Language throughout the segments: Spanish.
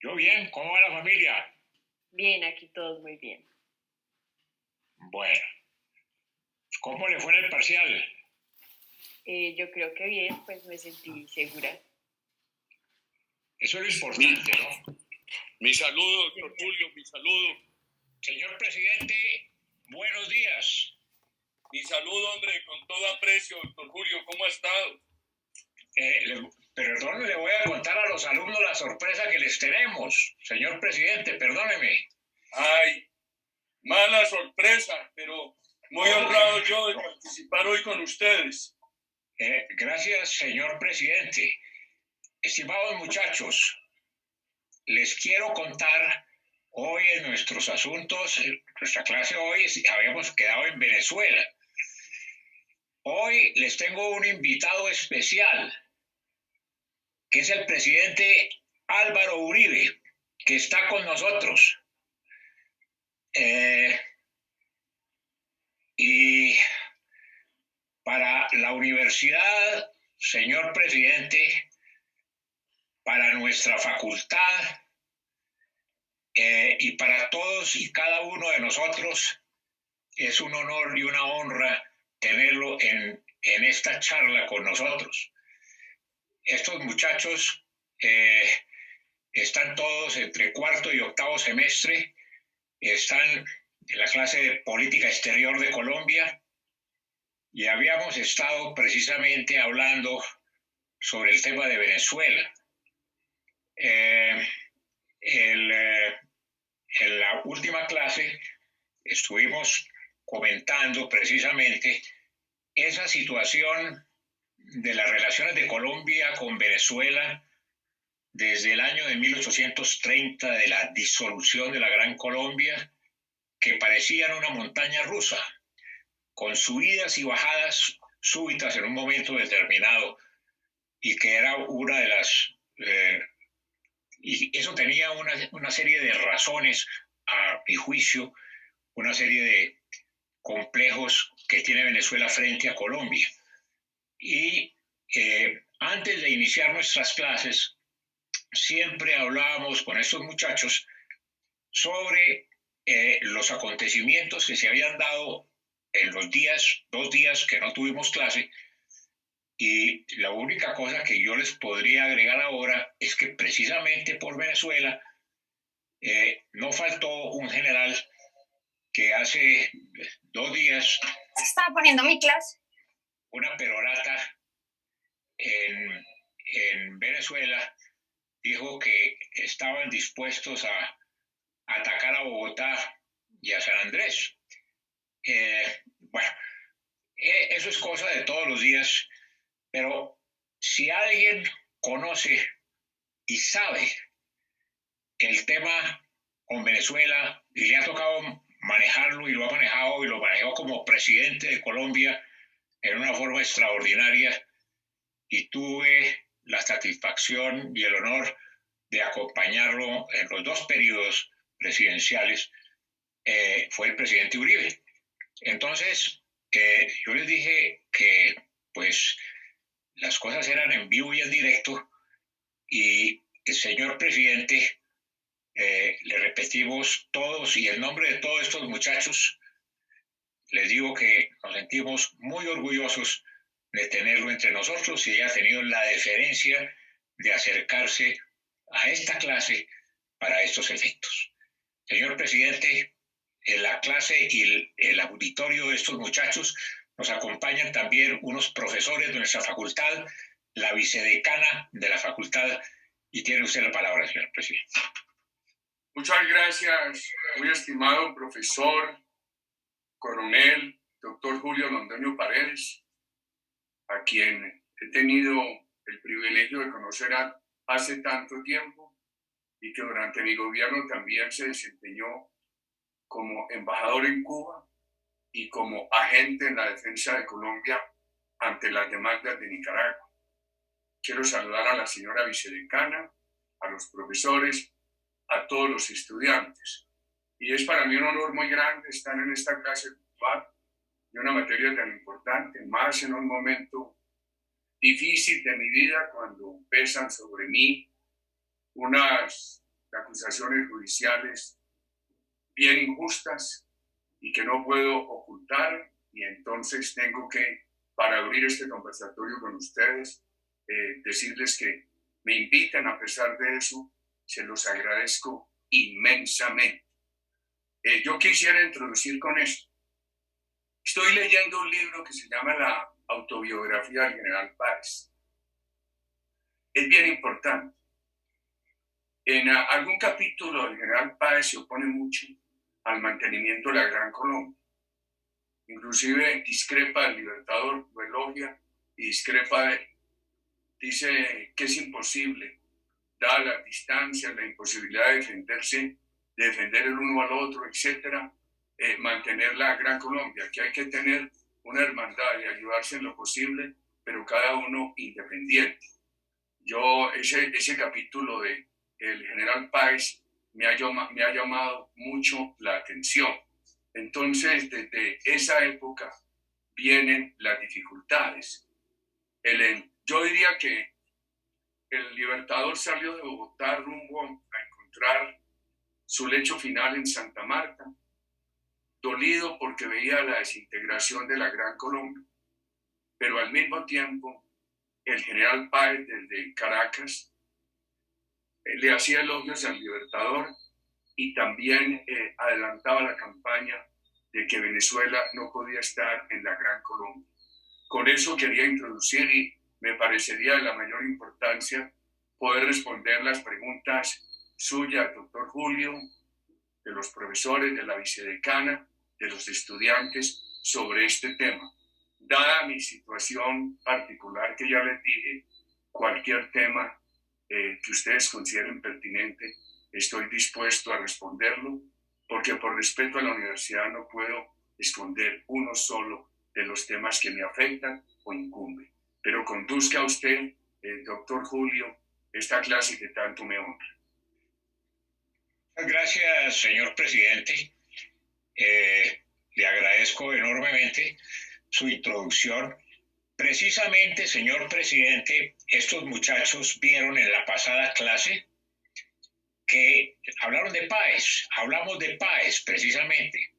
Yo bien, ¿cómo va la familia? Bien, aquí todos muy bien. Bueno, ¿cómo le fue en el parcial? Yo creo que bien, pues me sentí segura. Eso es lo importante, ¿no? Mi saludo, doctor Julio, mi saludo. Señor presidente, buenos días. Mi saludo, hombre, con todo aprecio, doctor Julio, ¿cómo ha estado? Perdón, le voy a contar a los alumnos la sorpresa que les tenemos. Señor presidente, perdóneme. Ay, mala sorpresa, pero muy honrado yo de participar hoy con ustedes. Gracias, señor presidente. Estimados muchachos, les quiero contar hoy en nuestros asuntos, nuestra clase hoy habíamos quedado en Venezuela. Hoy les tengo un invitado especial, que es el presidente Álvaro Uribe, que está con nosotros. Y para la universidad, señor presidente, para nuestra facultad y para todos y cada uno de nosotros, es un honor y una honra tenerlo en esta charla con nosotros. Estos muchachos están todos entre cuarto y octavo semestre, están en la clase de Política Exterior de Colombia y habíamos estado precisamente hablando sobre el tema de Venezuela. En la última clase estuvimos comentando precisamente esa situación de las relaciones de Colombia con Venezuela desde el año de 1830, de la disolución de la Gran Colombia, que parecían una montaña rusa, con subidas y bajadas súbitas en un momento determinado, y que era una de las... y eso tenía una serie de razones, a mi juicio, una serie de complejos que tiene Venezuela frente a Colombia. Y antes de iniciar nuestras clases, siempre hablábamos con estos muchachos sobre los acontecimientos que se habían dado en los 2 días que no tuvimos clase, y la única cosa que yo les podría agregar ahora es que precisamente por Venezuela no faltó un general que hace 2 días estaba poniendo mi clase. Una perorata en Venezuela dijo que estaban dispuestos a atacar a Bogotá y a San Andrés. Bueno, eso es cosa de todos los días, pero si alguien conoce y sabe el tema con Venezuela y le ha tocado manejarlo y lo ha manejado y lo manejó como presidente de Colombia en una forma extraordinaria, y tuve la satisfacción y el honor de acompañarlo en los 2 periodos presidenciales, fue el presidente Uribe. Entonces, yo les dije que pues las cosas eran en vivo y en directo, y el señor presidente, le repetimos todos y en nombre de todos estos muchachos, les digo que nos sentimos muy orgullosos de tenerlo entre nosotros y haya tenido la deferencia de acercarse a esta clase para estos efectos. Señor presidente, en la clase y el auditorio de estos muchachos nos acompañan también unos profesores de nuestra facultad, la vicedecana de la facultad, y tiene usted la palabra, señor presidente. Muchas gracias, muy estimado profesor, coronel, doctor Julio Londoño Paredes, a quien he tenido el privilegio de conocer hace tanto tiempo y que durante mi gobierno también se desempeñó como embajador en Cuba y como agente en la defensa de Colombia ante las demandas de Nicaragua. Quiero saludar a la señora vicedecana, a los profesores, a todos los estudiantes. Y es para mí un honor muy grande estar en esta clase virtual de una materia tan importante, más en un momento difícil de mi vida, cuando pesan sobre mí la acusaciones judiciales bien injustas y que no puedo ocultar, y entonces tengo que, para abrir este conversatorio con ustedes, decirles que me invitan. A pesar de eso, se los agradezco inmensamente. Yo quisiera introducir con esto. Estoy leyendo un libro que se llama La autobiografía del general Páez. Es bien importante. En algún capítulo el general Páez se opone mucho al mantenimiento de la Gran Colombia. Inclusive discrepa del Libertador, lo elogia y discrepa de él. Dice que es imposible, dadas las distancias, la imposibilidad de defenderse, de defender el uno al otro, etcétera, mantener la Gran Colombia, que hay que tener una hermandad y ayudarse en lo posible, pero cada uno independiente. Ese capítulo de el general Páez me ha llamado mucho la atención. Entonces, desde esa época vienen las dificultades. Yo diría que el Libertador salió de Bogotá rumbo a encontrar su lecho final en Santa Marta, dolido porque veía la desintegración de la Gran Colombia, pero al mismo tiempo el general Páez desde Caracas le hacía elogios al Libertador y también adelantaba la campaña de que Venezuela no podía estar en la Gran Colombia. Con eso quería introducir, y me parecería de la mayor importancia poder responder las preguntas suyas, doctor Julio, de los profesores, de la vicedecana, de los estudiantes sobre este tema. Dada mi situación particular que ya les dije, cualquier tema que ustedes consideren pertinente, estoy dispuesto a responderlo, porque por respeto a la universidad no puedo esconder uno solo de los temas que me afectan o incumben. Pero conduzca a usted, doctor Julio, esta clase que tanto me honra. Gracias, señor presidente. Le agradezco enormemente su introducción. Precisamente, señor presidente, estos muchachos vieron en la pasada clase que hablaron de Páez, hablamos de Páez precisamente,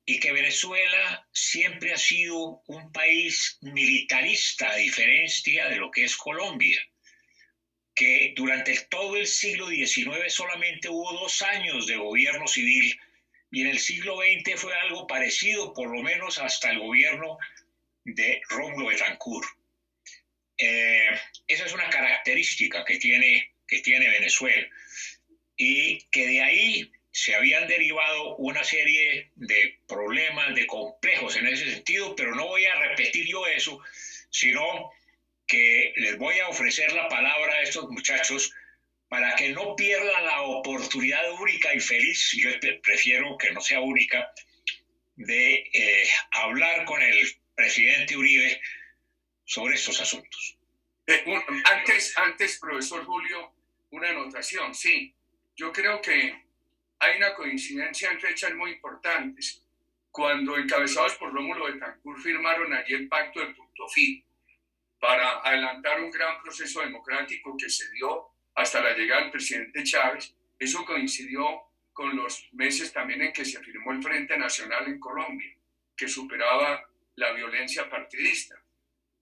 y que Venezuela siempre ha sido un país militarista, a diferencia de lo que es Colombia, que durante todo el siglo XIX solamente hubo 2 años de gobierno civil, y en el siglo XX fue algo parecido, por lo menos hasta el gobierno de Rómulo Betancourt. Esa es una característica que tiene Venezuela, y que de ahí se habían derivado una serie de problemas, de complejos en ese sentido, pero no voy a repetir yo eso, sino que les voy a ofrecer la palabra a estos muchachos para que no pierdan la oportunidad única y feliz, yo prefiero que no sea única, de hablar con el presidente Uribe sobre estos asuntos. Antes, profesor Julio, una anotación. Sí, yo creo que hay una coincidencia en fechas muy importantes. Cuando, encabezados por Rómulo Betancourt, firmaron allí el pacto de Punto Fijo para adelantar un gran proceso democrático que se dio hasta la llegada del presidente Chávez. Eso coincidió con los meses también en que se firmó el Frente Nacional en Colombia, que superaba la violencia partidista.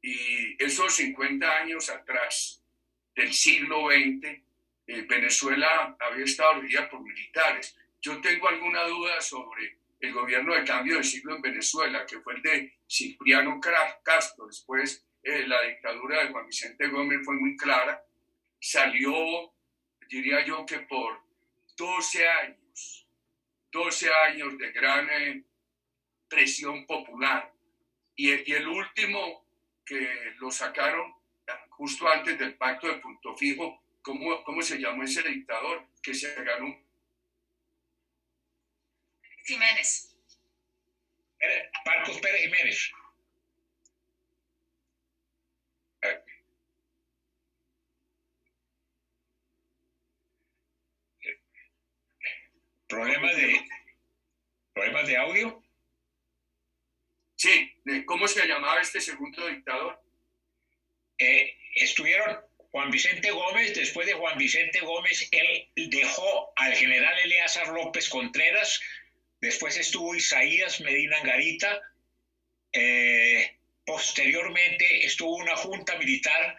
Y esos 50 años atrás del siglo XX, Venezuela había estado regida por militares. Yo tengo alguna duda sobre el gobierno de cambio de siglo en Venezuela, que fue el de Cipriano Castro. Después la dictadura de Juan Vicente Gómez fue muy clara. Salió, diría yo, que por 12 años de gran presión popular. Y el último que lo sacaron justo antes del pacto de Punto Fijo, ¿cómo se llamó ese dictador que se ganó? Jiménez. Marcos Pérez Jiménez. ¿Problemas de audio? Sí, ¿cómo se llamaba este segundo dictador? Estuvieron Juan Vicente Gómez. Después de Juan Vicente Gómez, él dejó al general Eleazar López Contreras. Después estuvo Isaías Medina Angarita. Posteriormente estuvo una junta militar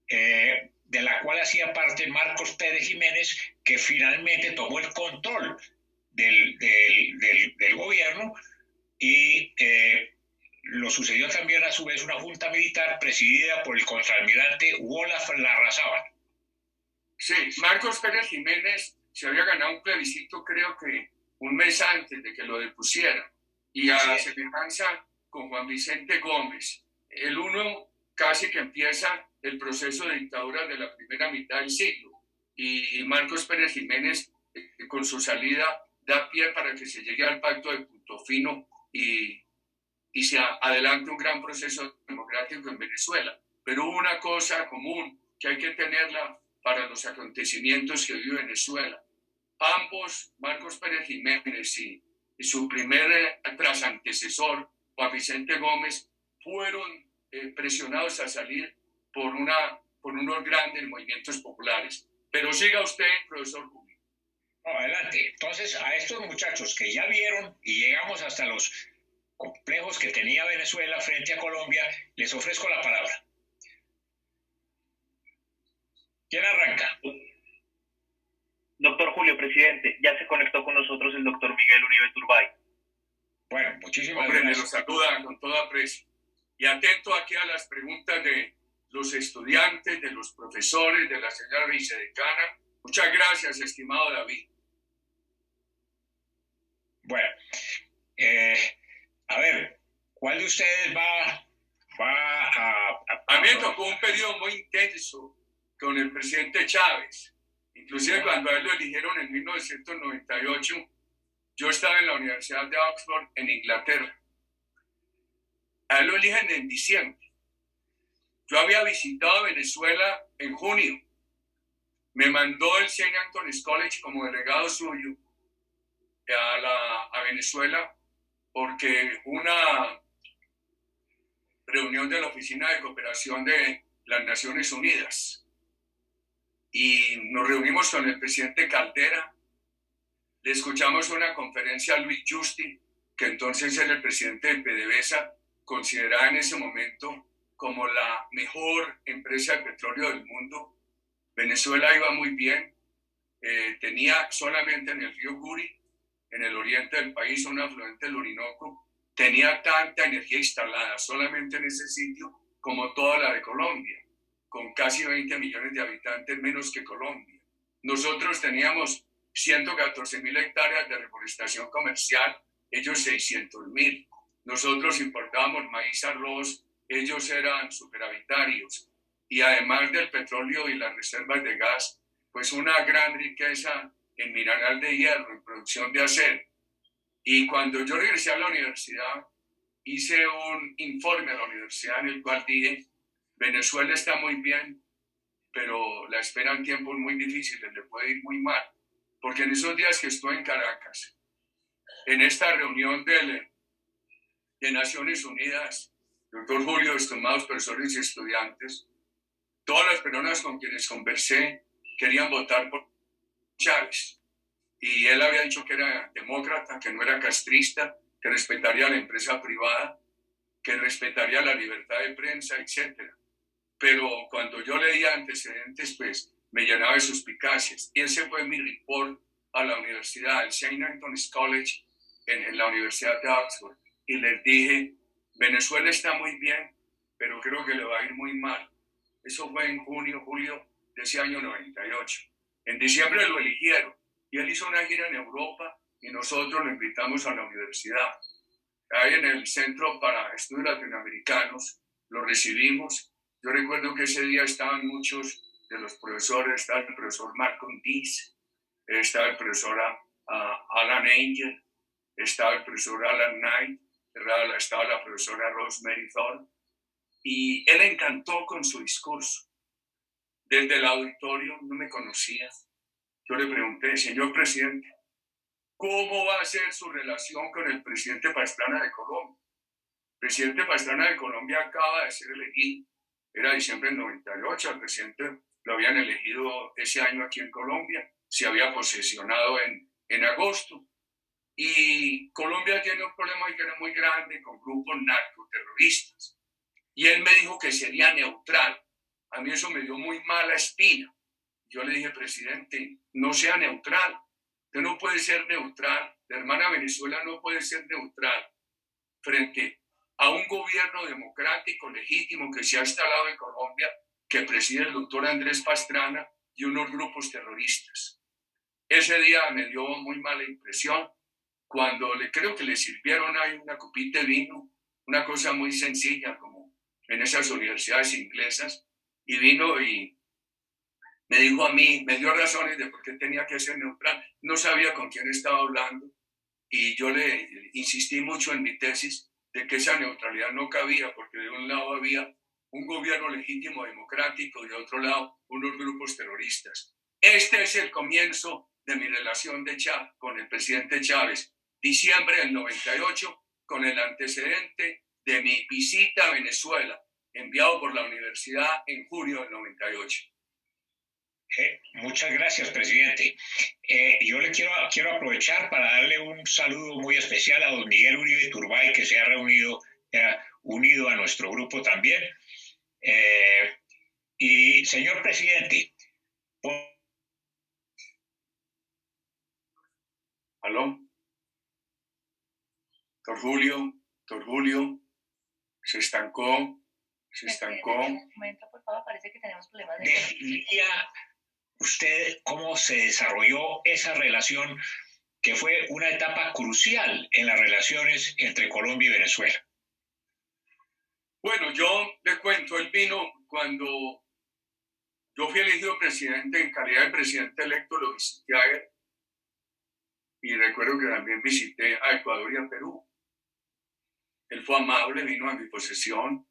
de la cual hacía parte Marcos Pérez Jiménez, que finalmente tomó el control del gobierno, y lo sucedió también a su vez una junta militar presidida por el contraalmirante Olaf Larrazábal. Sí, Marcos Pérez Jiménez se había ganado un plebiscito, creo que un mes antes de que lo depusieran, y a semejanza con Juan Vicente Gómez, el uno casi que empieza el proceso de dictadura de la primera mitad del siglo, y Marcos Pérez Jiménez con su salida da pie para que se llegue al pacto de Punto Fino y se adelante un gran proceso democrático en Venezuela. Pero hubo una cosa común que hay que tenerla para los acontecimientos que vive Venezuela. Ambos, Marcos Pérez Jiménez y su primer antecesor, Juan Vicente Gómez, fueron presionados a salir por unos grandes movimientos populares. Pero siga usted, profesor Julio. No, adelante. Entonces, a estos muchachos que ya vieron y llegamos hasta los complejos que tenía Venezuela frente a Colombia, les ofrezco la palabra. ¿Quién arranca? Doctor Julio, presidente, ya se conectó con nosotros el doctor Miguel Uribe Turbay. Bueno, muchísimas gracias. Me lo gracias. saluda con toda aprecio. Y atento aquí a las preguntas de los estudiantes, de los profesores, de la señora vicedecana. Muchas gracias, estimado David. Bueno, a ver, ¿cuál de ustedes va a... A mí me tocó un periodo muy intenso con el presidente Chávez. Inclusive cuando a él lo eligieron en 1998, yo estaba en la Universidad de Oxford, en Inglaterra. A él lo eligen en diciembre. Yo había visitado Venezuela en junio. Me mandó el St. Anthony's College como delegado suyo a Venezuela porque una reunión de la Oficina de Cooperación de las Naciones Unidas. Y nos reunimos con el presidente Caldera, le escuchamos una conferencia a Luis Justi, que entonces era el presidente de PDVSA, considerada en ese momento como la mejor empresa de petróleo del mundo. Venezuela iba muy bien, tenía solamente en el río Guri, en el oriente del país, un afluente del Orinoco, tenía tanta energía instalada solamente en ese sitio como toda la de Colombia, con casi 20 millones de habitantes menos que Colombia. Nosotros teníamos 114.000 hectáreas de reforestación comercial, ellos 600.000. Nosotros importábamos maíz, arroz, ellos eran superavitarios. Y además del petróleo y las reservas de gas, pues una gran riqueza en mineral de hierro, en producción de acero. Y cuando yo regresé a la universidad, hice un informe a la universidad en el cual dije: Venezuela está muy bien, pero la esperan tiempos muy difíciles, le puede ir muy mal. Porque en esos días que estuve en Caracas, en esta reunión de Naciones Unidas, doctor Julio, estimados profesores y estudiantes, todas las personas con quienes conversé querían votar por Chávez. Y él había dicho que era demócrata, que no era castrista, que respetaría la empresa privada, que respetaría la libertad de prensa, etc. Pero cuando yo leía antecedentes, pues me llenaba de suspicacias. Y ese fue mi report a la universidad, al St. Anthony's College, en la Universidad de Oxford. Y les dije: Venezuela está muy bien, pero creo que le va a ir muy mal. Eso fue en julio de ese año 98. En diciembre lo eligieron y él hizo una gira en Europa y nosotros lo invitamos a la universidad. Ahí en el Centro para Estudios Latinoamericanos lo recibimos. Yo recuerdo que ese día estaban muchos de los profesores, estaba el profesor Malcolm Dees, estaba el profesor Alan Angel, estaba el profesor Alan Knight, estaba la profesora Rosemary Thorne, y él encantó con su discurso. Desde el auditorio no me conocía. Yo le pregunté: señor presidente, ¿cómo va a ser su relación con el presidente Pastrana de Colombia? El presidente Pastrana de Colombia acaba de ser elegido era diciembre del 98, al presidente lo habían elegido ese año aquí en Colombia, se había posesionado en agosto. Y Colombia tiene un problema muy grande con grupos narcoterroristas. Y él me dijo que sería neutral. A mí eso me dio muy mala espina. Yo le dije, presidente, no sea neutral. Usted no puede ser neutral. La hermana Venezuela no puede ser neutral frente a un gobierno democrático, legítimo, que se ha instalado en Colombia, que preside el doctor Andrés Pastrana y unos grupos terroristas. Ese día me dio muy mala impresión cuando creo que le sirvieron ahí una copita de vino, una cosa muy sencilla como en esas universidades inglesas, y vino y me dijo a mí, me dio razones de por qué tenía que ser neutral. No sabía con quién estaba hablando y yo le insistí mucho en mi tesis de que esa neutralidad no cabía porque de un lado había un gobierno legítimo democrático y de otro lado unos grupos terroristas. Este es el comienzo de mi relación con el presidente Chávez. Diciembre del 98, con el antecedente de mi visita a Venezuela, enviado por la universidad en junio del 98. Muchas gracias, presidente. Yo le quiero aprovechar para darle un saludo muy especial a don Miguel Uribe Turbay, que se ha unido a nuestro grupo también. Y, señor presidente, ¿Aló? Doctor Julio, se estancó. Un momento, por favor, parece que tenemos problemas de... ¿Definiría usted cómo se desarrolló esa relación que fue una etapa crucial en las relaciones entre Colombia y Venezuela? Bueno, yo le cuento, él vino cuando yo fui elegido presidente, en calidad de presidente electo, lo visité a él. Y recuerdo que también visité a Ecuador y a Perú. Él fue amable, vino a mi posesión.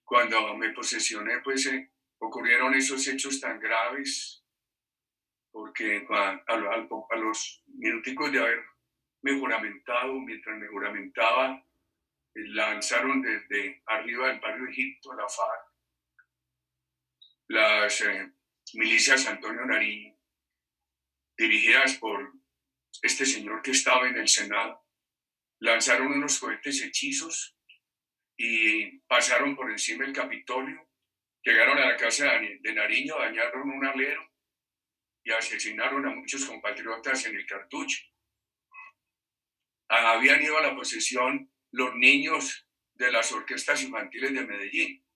Cuando me posesioné, pues ocurrieron esos hechos tan graves, porque a los minuticos de haberme juramentado, mientras me juramentaba, lanzaron desde arriba del barrio Egipto la FARC, las milicias Antonio Nariño, dirigidas por este señor que estaba en el Senado, lanzaron unos cohetes hechizos y pasaron por encima del Capitolio, llegaron a la casa de Nariño, dañaron un alero y asesinaron a muchos compatriotas en el Cartucho. Habían ido a la posesión los niños de las orquestas infantiles de Medellín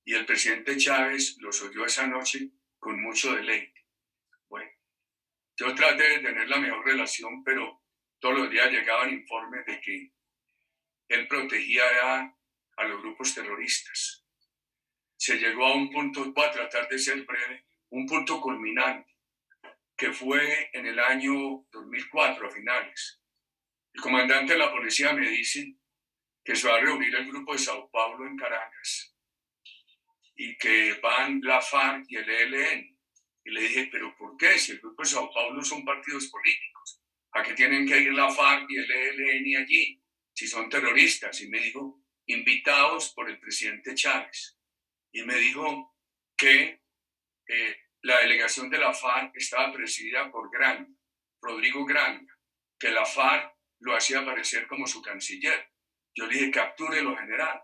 y el presidente Chávez los oyó esa noche con mucho deleite. Bueno, yo traté de tener la mejor relación, pero todos los días llegaban informes de que él protegía a los grupos terroristas. Se llegó a un punto, voy a tratar de ser breve, un punto culminante, que fue en el año 2004, a finales. El comandante de la policía me dice que se va a reunir el grupo de Sao Paulo en Caracas y que van la FARC y el ELN. Y le dije, ¿pero por qué? Si el grupo de Sao Paulo son partidos políticos, ¿a qué tienen que ir la FARC y el ELN allí? Si son terroristas. Y me dijo, invitados por el presidente Chávez. Y me dijo que la delegación de la FARC estaba presidida por Rodrigo Granda, que la FARC lo hacía aparecer como su canciller. Yo le dije, captúrelo, general.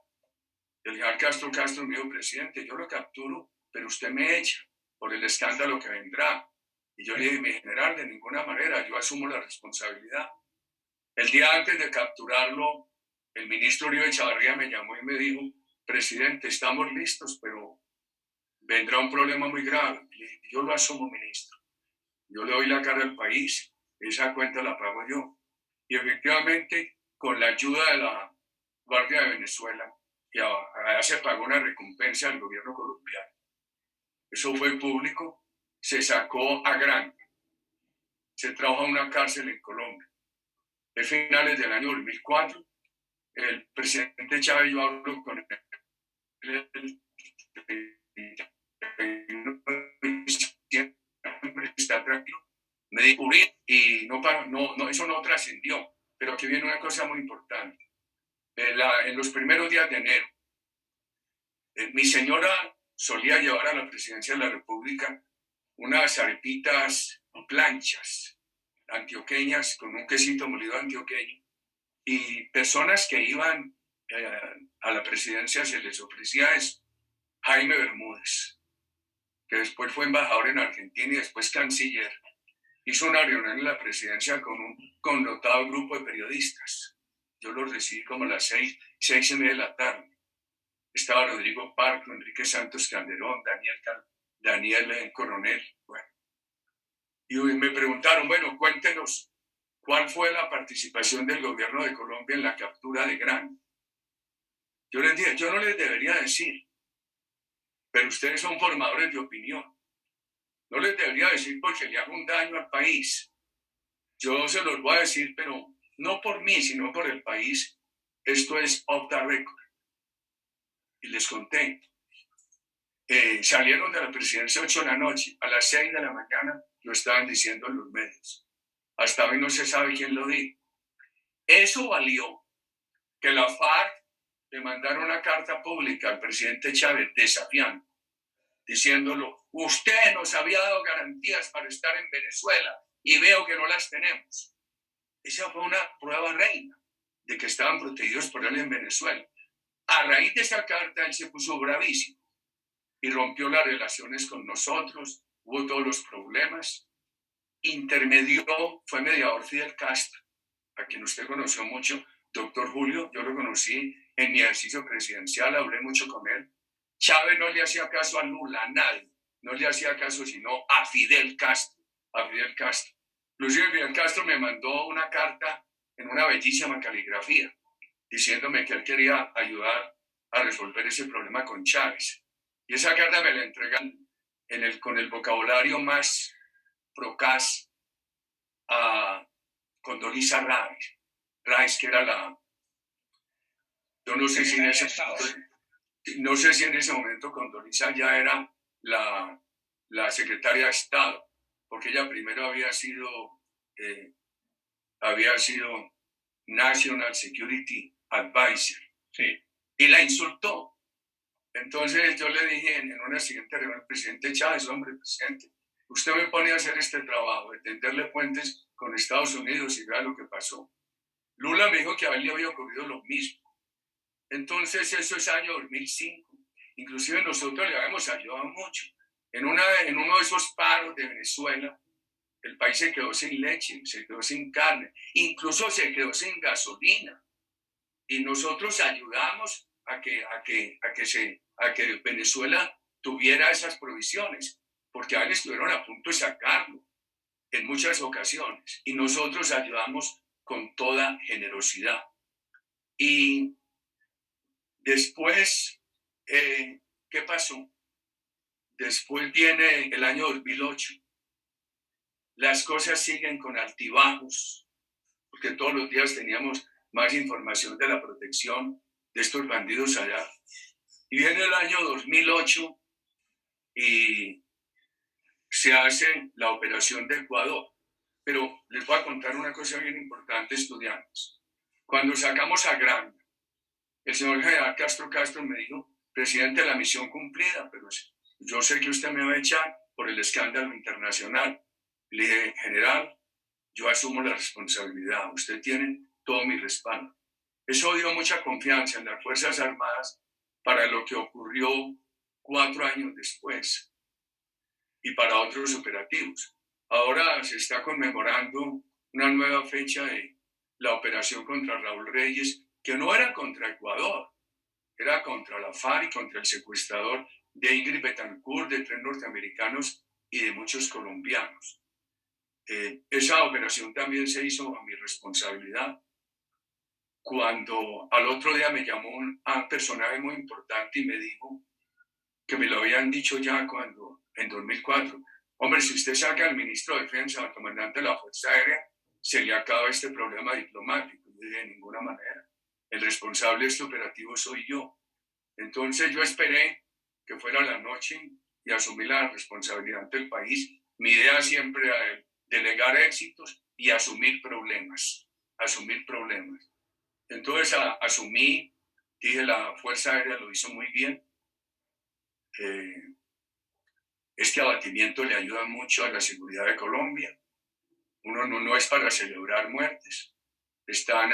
El general Castro me dijo, presidente, yo lo capturo, pero usted me echa por el escándalo que vendrá. Y yo le dije, mi general, de ninguna manera, yo asumo la responsabilidad. El día antes de capturarlo, el ministro Uribe Echavarría me llamó y me dijo, presidente, estamos listos, pero vendrá un problema muy grave. Y le dije, yo lo asumo, ministro. Yo le doy la cara al país, esa cuenta la pago yo. Y efectivamente, con la ayuda de la Guardia de Venezuela, ya se pagó una recompensa al gobierno colombiano. Eso fue público, se sacó a Granda, se trajo a una cárcel en Colombia. A finales del año 2004, el presidente Chávez, yo hablo con él, está tranquilo, me dijo, y eso no trascendió, pero aquí viene una cosa muy importante. En los primeros días de enero, mi señora solía llevar a la presidencia de la República unas arepitas planchas antioqueñas con un quesito molido antioqueño, y personas que iban a la presidencia se les ofrecía eso. Jaime Bermúdez, que después fue embajador en Argentina y después canciller, hizo una reunión en la presidencia con un connotado grupo de periodistas. Yo los recibí como a las 6:30 de la tarde. Estaba Rodrigo Parco, Enrique Santos Calderón, Daniel Coronel. Bueno. Y me preguntaron, bueno, cuéntenos, ¿cuál fue la participación del gobierno de Colombia en la captura de Gran? Yo les dije, yo no les debería decir, pero ustedes son formadores de opinión. No les debería decir porque le hago un daño al país. Yo se los voy a decir, pero no por mí, sino por el país. Esto es off the record. Y les conté. Salieron de la presidencia 8 de la noche. A las 6 de la mañana lo estaban diciendo en los medios. Hasta hoy no se sabe quién lo dijo. Eso valió que la FARC le mandara una carta pública al presidente Chávez desafiando, diciéndolo, usted nos había dado garantías para estar en Venezuela y veo que no las tenemos. Esa fue una prueba reina de que estaban protegidos por él en Venezuela. A raíz de esa carta él se puso bravísimo y rompió las relaciones con nosotros, hubo todos los problemas. Intermedió, fue mediador Fidel Castro, a quien usted conoció mucho, doctor Julio. Yo lo conocí en mi ejercicio presidencial, hablé mucho con él. Chávez no le hacía caso a Lula, a nadie, no le hacía caso sino a Fidel Castro, Inclusive Fidel Castro me mandó una carta en una bellísima caligrafía, diciéndome que él quería ayudar a resolver ese problema con Chávez. Y esa carta me la entregan con el vocabulario más procaz a Condoleezza Rice, que era yo no sé si en ese no sé si en ese momento Condoleezza ya era la secretaria de Estado, porque ella primero había sido National Security Advisor, sí, y la insultó. Entonces yo le dije en una siguiente reunión al presidente Chávez, hombre, presidente, usted me pone a hacer este trabajo, de tenderle puentes con Estados Unidos y vea lo que pasó. Lula me dijo que a él le había ocurrido lo mismo. Entonces eso es año 2005. Inclusive nosotros le habíamos ayudado mucho. En uno de esos paros de Venezuela, el país se quedó sin leche, se quedó sin carne, incluso se quedó sin gasolina. Y nosotros ayudamos a que Venezuela tuviera esas provisiones, porque a él estuvieron a punto de sacarlo en muchas ocasiones. Y nosotros ayudamos con toda generosidad. Y después, ¿qué pasó? Después viene el año 2008. Las cosas siguen con altibajos, porque todos los días teníamos más información de la protección de estos bandidos allá. Y viene el año 2008 y se hace la operación de Ecuador. Pero les voy a contar una cosa bien importante, estudiantes. Cuando sacamos a Gran, el señor general Castro me dijo, presidente, la misión cumplida, pero yo sé que usted me va a echar por el escándalo internacional. Le dije, general, yo asumo la responsabilidad, usted tiene todo mi respaldo. Eso dio mucha confianza en las Fuerzas Armadas para lo que ocurrió 4 años después y para otros operativos. Ahora se está conmemorando una nueva fecha de la operación contra Raúl Reyes, que no era contra Ecuador, era contra la FARC y contra el secuestrador de Ingrid Betancourt, de 3 norteamericanos y de muchos colombianos. Esa operación también se hizo a mi responsabilidad. Cuando al otro día me llamó un personaje muy importante y me dijo que me lo habían dicho ya en 2004, hombre, si usted saca al ministro de Defensa, al comandante de la Fuerza Aérea, se le acaba este problema diplomático. Yo dije, de ninguna manera. El responsable de este operativo soy yo. Entonces yo esperé que fuera la noche y asumí la responsabilidad ante el país. Mi idea siempre era delegar éxitos y asumir problemas. Entonces asumí, dije, la Fuerza Aérea lo hizo muy bien. Este abatimiento le ayuda mucho a la seguridad de Colombia. Uno no es para celebrar muertes. Están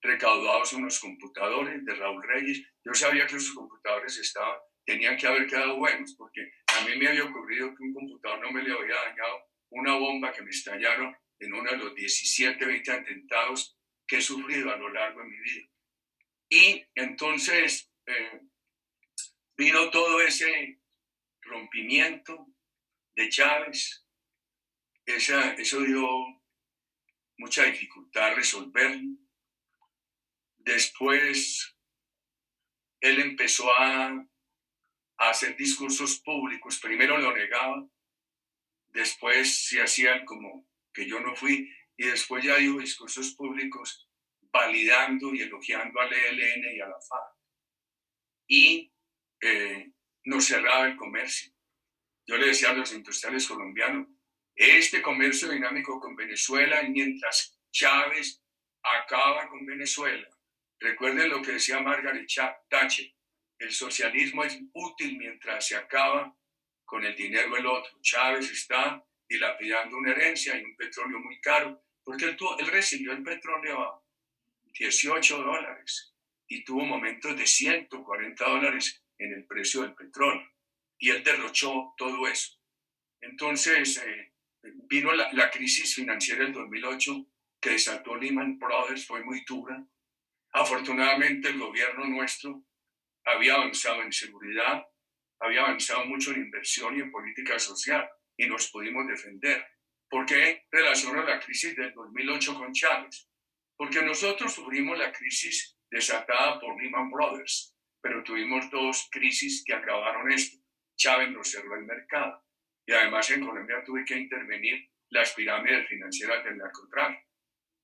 recaudados unos computadores de Raúl Reyes. Yo sabía que esos computadores tenían que haber quedado buenos, porque a mí me había ocurrido que un computador no me le había dañado una bomba que me estallaron en uno de los 17, 20 atentados que he sufrido a lo largo de mi vida. Y entonces vino todo ese rompimiento de Chávez. Eso dio mucha dificultad a resolverlo. Después él empezó a hacer discursos públicos. Primero lo negaba, después se hacían como que yo no fui, y después ya dijo discursos públicos validando y elogiando al ELN y a la FARC. Y nos cerraba el comercio. Yo le decía a los industriales colombianos, este comercio dinámico con Venezuela, mientras Chávez acaba con Venezuela. Recuerden lo que decía Margaret Thatcher, el socialismo es útil mientras se acaba con el dinero del otro. Chávez está dilapidando una herencia y un petróleo muy caro, porque él recibió el petróleo a $18 y tuvo momentos de $140 en el precio del petróleo, y él derrochó todo eso. Entonces vino la crisis financiera del 2008 que desató Lehman Brothers, fue muy dura. Afortunadamente el gobierno nuestro había avanzado en seguridad, había avanzado mucho en inversión y en política social, y nos pudimos defender. ¿Por qué relaciono la crisis del 2008 con Chávez? Porque nosotros sufrimos la crisis desatada por Lehman Brothers, pero tuvimos dos crisis que agravaron esto. Chávez nos cerró el mercado, y además en Colombia tuve que intervenir las pirámides financieras del narcotráfico.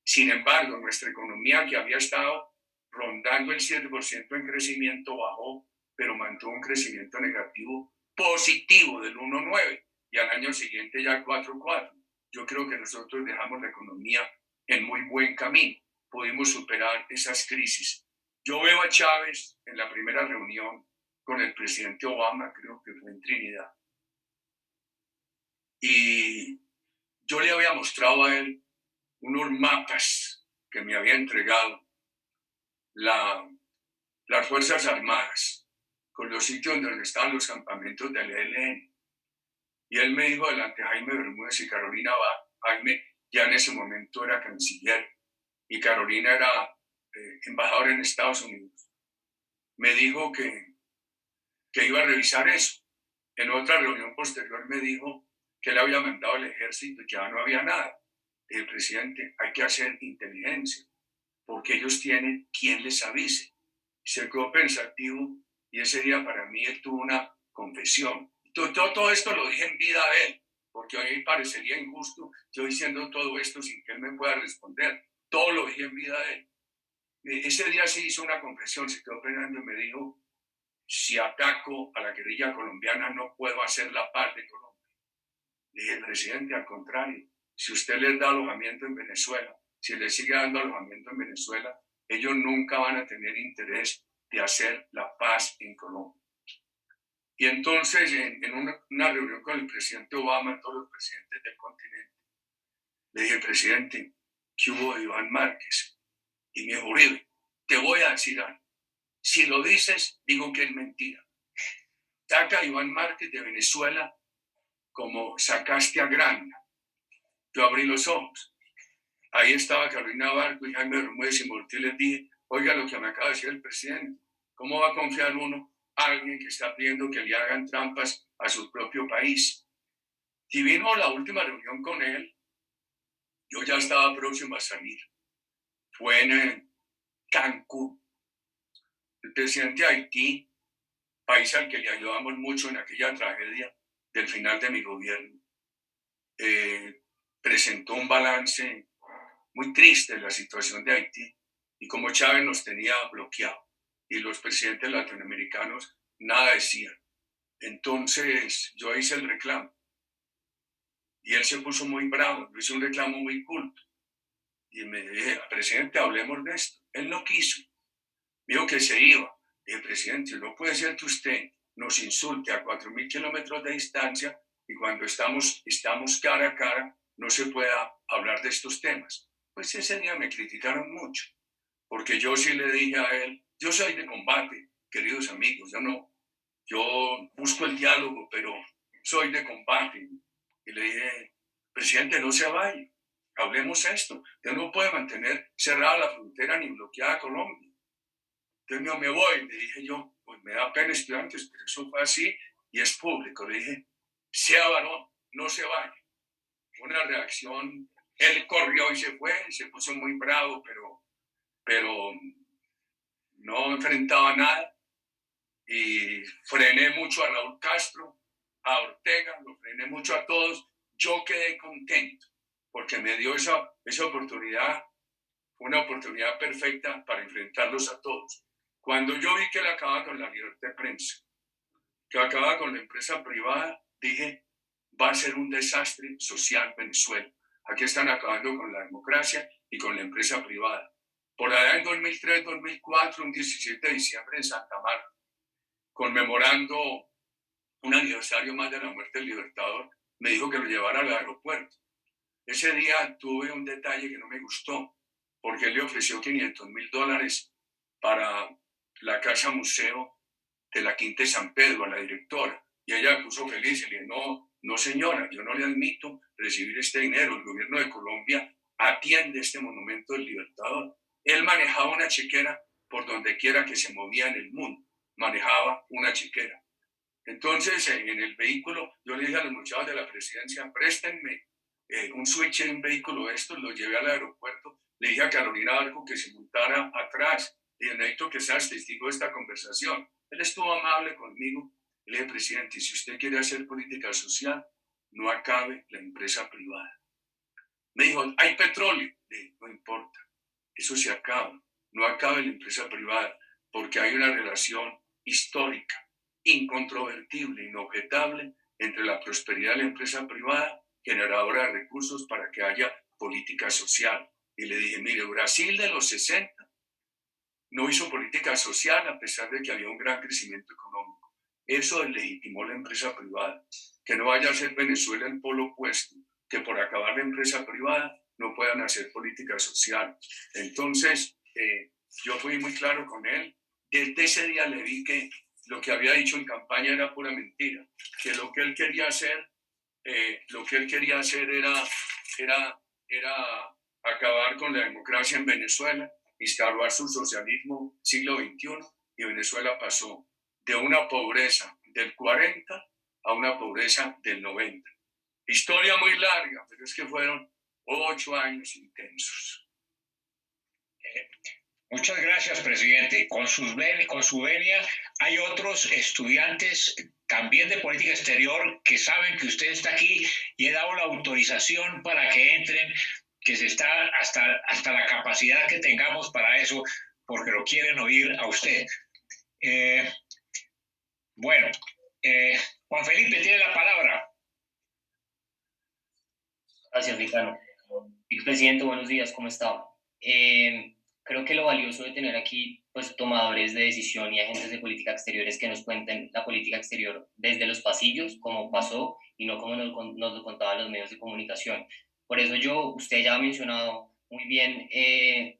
Sin embargo, nuestra economía, que había estado rondando el 7% en crecimiento, bajó, pero mantuvo un crecimiento negativo positivo del 1,9, y al año siguiente ya 4,4. Yo creo que nosotros dejamos la economía en muy buen camino. Pudimos superar esas crisis. Yo veo a Chávez en la primera reunión con el presidente Obama, creo que fue en Trinidad, y yo le había mostrado a él unos mapas que me había entregado las Fuerzas Armadas, con los sitios donde estaban los campamentos del ELN. Y él me dijo delante de Jaime Bermúdez y Carolina Barr. Jaime ya en ese momento era canciller y Carolina era embajadora en Estados Unidos. Me dijo que iba a revisar eso. En otra reunión posterior me dijo que él había mandado al ejército y que ya no había nada. El presidente, hay que hacer inteligencia, porque ellos tienen quien les avise. Se quedó pensativo, y ese día para mí él tuvo una confesión. Todo esto lo dije en vida de él, porque hoy parecería injusto yo diciendo todo esto sin que él me pueda responder. Todo lo dije en vida de él. Ese día se hizo una confesión, se quedó pensando y me dijo, si ataco a la guerrilla colombiana no puedo hacer la paz de Colombia. Le dije, presidente, al contrario, si usted les da alojamiento en Venezuela, si les sigue dando alojamiento en Venezuela, ellos nunca van a tener interés de hacer la paz en Colombia. Y entonces, en una reunión con el presidente Obama, todos los presidentes del continente, le dije, presidente, ¿qué hubo de Iván Márquez? Y me dijo, Uribe, te voy a decir algo. Si lo dices, digo que es mentira. Saca a Iván Márquez de Venezuela como sacaste a Granda. Yo abrí los ojos. Ahí estaba Carolina Barco y Jaime Bermúdez, y volteé y les dije, oiga lo que me acaba de decir el presidente. ¿Cómo va a confiar uno a alguien que está pidiendo que le hagan trampas a su propio país? Y vino la última reunión con él. Yo ya estaba próximo a salir. Fue en Cancún. El presidente de Haití, país al que le ayudamos mucho en aquella tragedia del final de mi gobierno, presentó un balance muy triste de la situación de Haití, y como Chávez nos tenía bloqueado y los presidentes latinoamericanos nada decían. Entonces yo hice el reclamo y él se puso muy bravo. Yo hice un reclamo muy culto y me dije, presidente, hablemos de esto. Él no quiso, dijo que se iba. Dije, presidente, no puede ser que usted nos insulte a 4.000 kilómetros de distancia y cuando estamos cara a cara no se pueda hablar de estos temas. Pues ese día me criticaron mucho, porque yo sí le dije a él, yo soy de combate, queridos amigos, yo busco el diálogo, pero soy de combate. Y le dije, presidente, no se vaya, hablemos esto. Usted no puede mantener cerrada la frontera ni bloqueada Colombia. Entonces no me voy, le dije yo, pues me da pena estudiantes, pero eso fue así y es público. Le dije, sea varón, no se vaya. Una reacción, él corrió y se fue, se puso muy bravo, pero no enfrentaba nada. Y frené mucho a Raúl Castro, a Ortega, lo frené mucho a todos. Yo quedé contento porque me dio esa oportunidad, una oportunidad perfecta para enfrentarlos a todos. Cuando yo vi que él acababa con la libertad de prensa, que acababa con la empresa privada, dije, va a ser un desastre social Venezuela. Aquí están acabando con la democracia y con la empresa privada. Por allá en 2003, 2004, un 17 de diciembre en Santa Marta, conmemorando un aniversario más de la muerte del Libertador, me dijo que lo llevara al aeropuerto. Ese día tuve un detalle que no me gustó, porque él le ofreció $500,000 para la casa museo de la Quinta de San Pedro a la directora. Y ella me puso feliz y le dije, no señora, yo no le admito recibir este dinero. El gobierno de Colombia atiende este monumento del Libertador. Él manejaba una chequera por donde quiera que se movía en el mundo. Manejaba una chequera. Entonces, en el vehículo, yo le dije a los muchachos de la presidencia, préstenme un switch en un vehículo de estos, lo llevé al aeropuerto, le dije a Carolina Arco que se montara atrás, y necesito que seas testigo de esta conversación. Él estuvo amable conmigo, le dije, presidente, si usted quiere hacer política social, no acabe la empresa privada. Me dijo, hay petróleo, le dije, no importa, eso se acaba, no acabe la empresa privada, porque hay una relación histórica, incontrovertible, inobjetable entre la prosperidad de la empresa privada, generadora de recursos para que haya política social. Y le dije, mire, Brasil de los 60 no hizo política social a pesar de que había un gran crecimiento económico. Eso deslegitimó la empresa privada. Que no vaya a ser Venezuela el polo opuesto, que por acabar la empresa privada no puedan hacer política social. Entonces, yo fui muy claro con él. Desde ese día le vi que lo que había dicho en campaña era pura mentira, que lo que él quería hacer, era acabar con la democracia en Venezuela, instaurar su socialismo siglo XXI, y Venezuela pasó de una pobreza del 40 a una pobreza del 90. Historia muy larga, pero es que fueron 8 años intensos. Muchas gracias, presidente. Con su venia, hay otros estudiantes también de política exterior que saben que usted está aquí y he dado la autorización para que entren, que se está hasta la capacidad que tengamos para eso, porque lo quieren oír a usted. Juan Felipe tiene la palabra. Gracias, Ricardo. Expresidente, buenos días, ¿cómo está? Creo que lo valioso de tener aquí pues, tomadores de decisión y agentes de política exterior es que nos cuenten la política exterior desde los pasillos, como pasó, y no como nos lo contaban los medios de comunicación. Por eso usted ya ha mencionado muy bien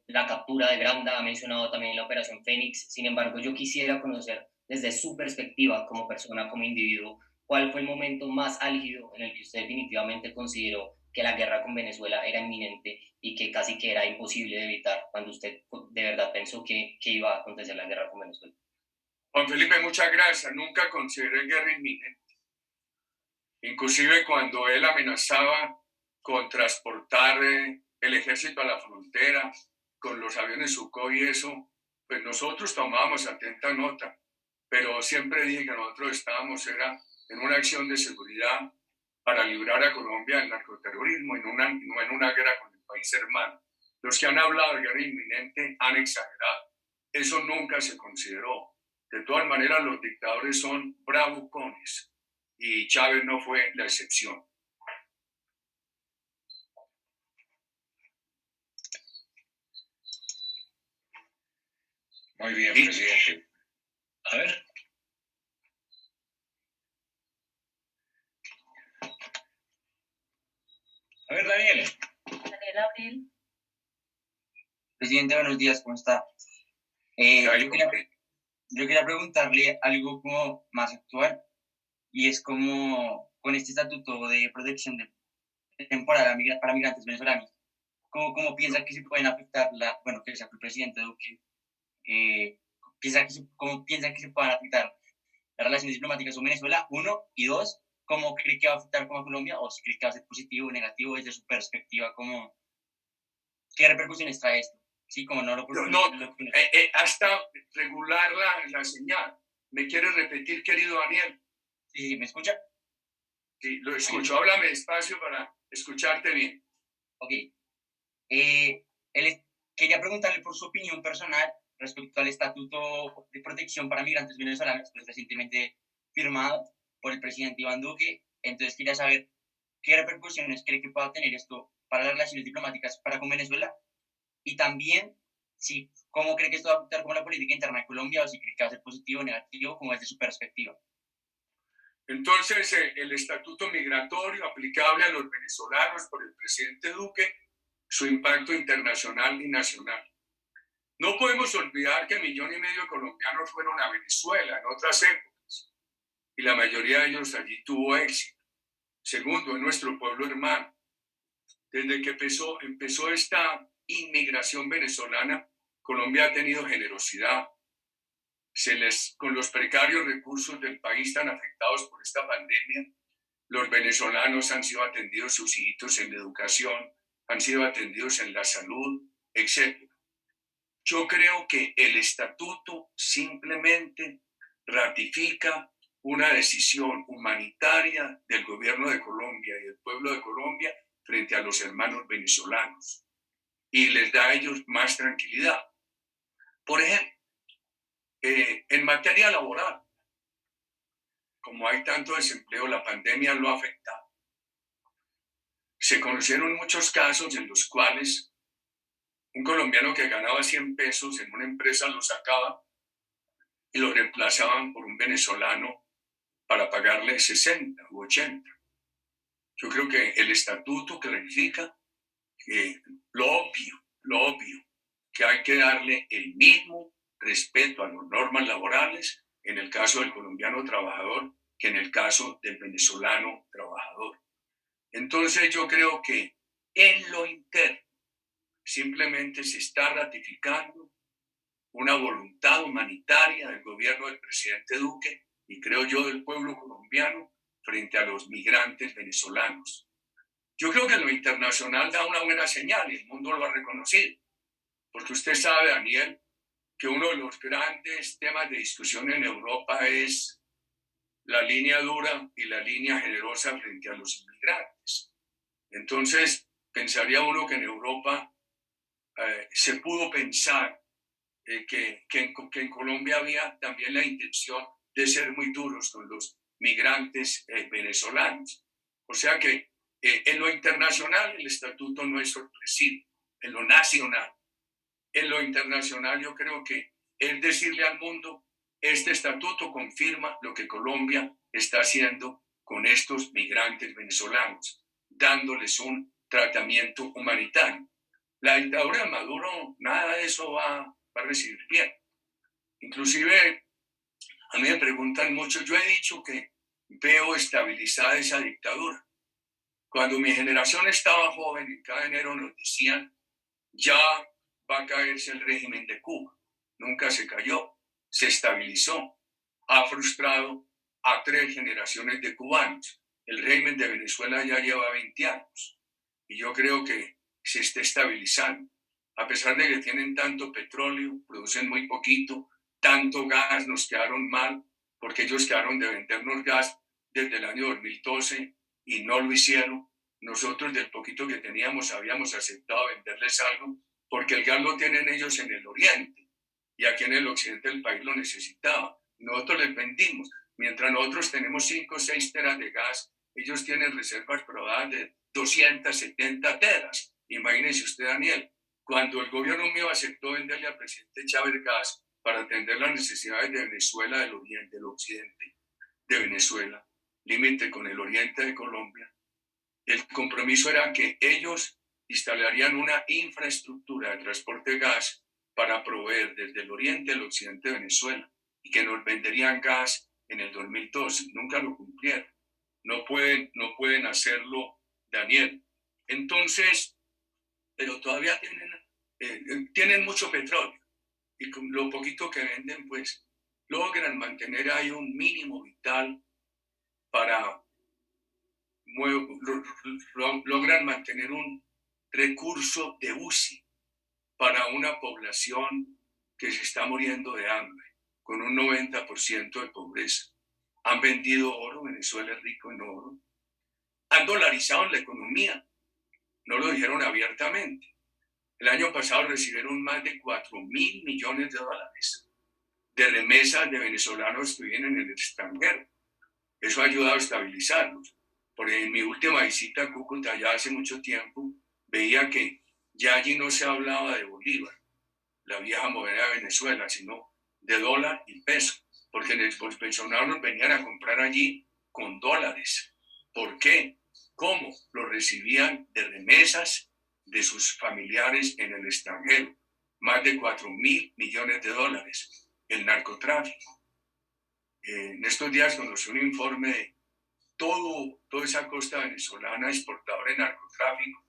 la captura de Granda, ha mencionado también la Operación Fénix. Sin embargo, yo quisiera conocer desde su perspectiva como persona, como individuo, cuál fue el momento más álgido en el que usted definitivamente consideró que la guerra con Venezuela era inminente y que casi que era imposible de evitar, cuando usted de verdad pensó que iba a acontecer la guerra con Venezuela. Juan Felipe, muchas gracias. Nunca consideré guerra inminente. Inclusive cuando él amenazaba con transportar el ejército a la frontera con los aviones Sukhoi y eso, pues nosotros tomábamos atenta nota, pero siempre dije que nosotros estábamos en una acción de seguridad para librar a Colombia del narcoterrorismo y no en una guerra con el país hermano. Los que han hablado de guerra inminente han exagerado. Eso nunca se consideró. De todas maneras, los dictadores son bravucones y Chávez no fue la excepción. Muy bien, presidente. A ver. Presidente, buenos días, ¿cómo está? Yo quería preguntarle algo como más actual, y es como con este estatuto de protección temporal para migrantes venezolanos, ¿cómo piensa que se pueden afectar bueno, que sea el presidente Duque, cómo piensa que se puedan afectar las relaciones diplomáticas con Venezuela, uno, y dos, cómo cree que va a afectar como a Colombia, o si cree que va a ser positivo o negativo desde su perspectiva, qué repercusiones trae esto? Sí, como no lo... Hasta regular la señal. ¿Me quieres repetir, querido Daniel? Sí, ¿me escucha? Sí, lo escucho. Háblame despacio para escucharte bien. Ok. Quería preguntarle por su opinión personal respecto al Estatuto de Protección para Migrantes Venezolanos, pues recientemente firmado por el presidente Iván Duque. Entonces quería saber qué repercusiones cree que pueda tener esto para las relaciones diplomáticas para con Venezuela, y también si cómo cree que esto va a afectar como la política interna de Colombia, o si cree que va a ser positivo o negativo, como desde su perspectiva. Entonces, el estatuto migratorio aplicable a los venezolanos por el presidente Duque, su impacto internacional y nacional. No podemos olvidar que 1,5 millones de colombianos fueron a Venezuela en otras épocas y la mayoría de ellos allí tuvo éxito. Segundo, es nuestro pueblo hermano. Desde que empezó esta inmigración venezolana, Colombia ha tenido generosidad. Con los precarios recursos del país tan afectados por esta pandemia, los venezolanos han sido atendidos, sus hijitos en la educación, han sido atendidos en la salud, etc. Yo creo que el estatuto simplemente ratifica una decisión humanitaria del gobierno de Colombia y del pueblo de Colombia frente a los hermanos venezolanos y les da a ellos más tranquilidad. Por ejemplo, en materia laboral, como hay tanto desempleo, la pandemia lo ha afectado. Se conocieron muchos casos en los cuales un colombiano que ganaba 100 pesos en una empresa lo sacaba y lo reemplazaban por un venezolano para pagarle 60 u 80. Yo creo que el estatuto clarifica que lo obvio, que hay que darle el mismo respeto a las normas laborales en el caso del colombiano trabajador que en el caso del venezolano trabajador. Entonces yo creo que en lo interno simplemente se está ratificando una voluntad humanitaria del gobierno del presidente Duque y creo yo del pueblo colombiano frente a los migrantes venezolanos. Yo creo que lo internacional da una buena señal y el mundo lo ha reconocido, porque usted sabe, Daniel, que uno de los grandes temas de discusión en Europa es la línea dura y la línea generosa frente a los inmigrantes. Entonces, pensaría uno que en Europa se pudo pensar que en Colombia había también la intención de ser muy duros con los migrantes venezolanos. O sea que en lo internacional el estatuto no es sorpresivo, en lo nacional. En lo internacional yo creo que es decirle al mundo, este estatuto confirma lo que Colombia está haciendo con estos migrantes venezolanos, dándoles un tratamiento humanitario. La dictadura de Maduro, nada de eso va a recibir bien. Inclusive, a mí me preguntan mucho, yo he dicho que veo estabilizada esa dictadura. Cuando mi generación estaba joven, en cada enero nos decían, ya va a caerse el régimen de Cuba. Nunca se cayó, se estabilizó. Ha frustrado a 3 generaciones de cubanos. El régimen de Venezuela ya lleva 20 años. Y yo creo que se está estabilizando. A pesar de que tienen tanto petróleo, producen muy poquito, tanto gas, nos quedaron mal, porque ellos quedaron de vendernos gas desde el año 2012 y no lo hicieron. Nosotros del poquito que teníamos habíamos aceptado venderles algo, porque el gas lo tienen ellos en el oriente y aquí en el occidente del país lo necesitaba. Nosotros les vendimos. Mientras nosotros tenemos 5 o 6 teras de gas, ellos tienen reservas probadas de 270 teras. Imagínese usted, Daniel, cuando el gobierno mío aceptó venderle al presidente Chávez gas para atender las necesidades de Venezuela, del oriente, del occidente de Venezuela, límite con el oriente de Colombia, el compromiso era que ellos instalarían una infraestructura de transporte de gas para proveer desde el oriente al occidente de Venezuela y que nos venderían gas en el 2012. Nunca lo cumplieron. No pueden hacerlo, Daniel. Entonces, pero todavía tienen mucho petróleo y con lo poquito que venden, pues logran mantener ahí un mínimo vital para logran mantener un recurso de UCI para una población que se está muriendo de hambre, con un 90% de pobreza. Han vendido oro, Venezuela es rico en oro. Han dolarizado la economía, no lo dijeron abiertamente. El año pasado recibieron más de 4.000 millones de dólares de remesas de venezolanos que viven en el extranjero. Eso ha ayudado a estabilizarlos. Porque en mi última visita a Cúcuta, ya hace mucho tiempo, veía que ya allí no se hablaba de bolívar, la vieja moneda de Venezuela, sino de dólar y peso, porque los venezolanos venían a comprar allí con dólares. ¿Por qué? ¿Cómo? Lo recibían de remesas de sus familiares en el extranjero. Más de 4.000 millones de dólares. El narcotráfico. En estos días conocí un informe de toda esa costa venezolana exportadora de narcotráfico,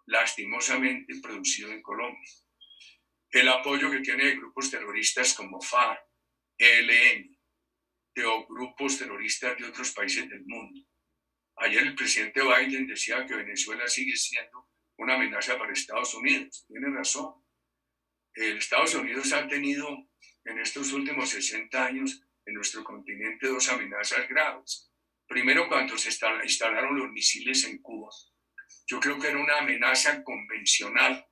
lastimosamente producido en Colombia. El apoyo que tiene grupos terroristas como FARC, ELN, o grupos terroristas de otros países del mundo. Ayer el presidente Biden decía que Venezuela sigue siendo una amenaza para Estados Unidos. Tiene razón. Estados Unidos ha tenido en estos últimos 60 años en nuestro continente dos amenazas graves. Primero, cuando se instalaron los misiles en Cuba. Yo creo que era una amenaza convencional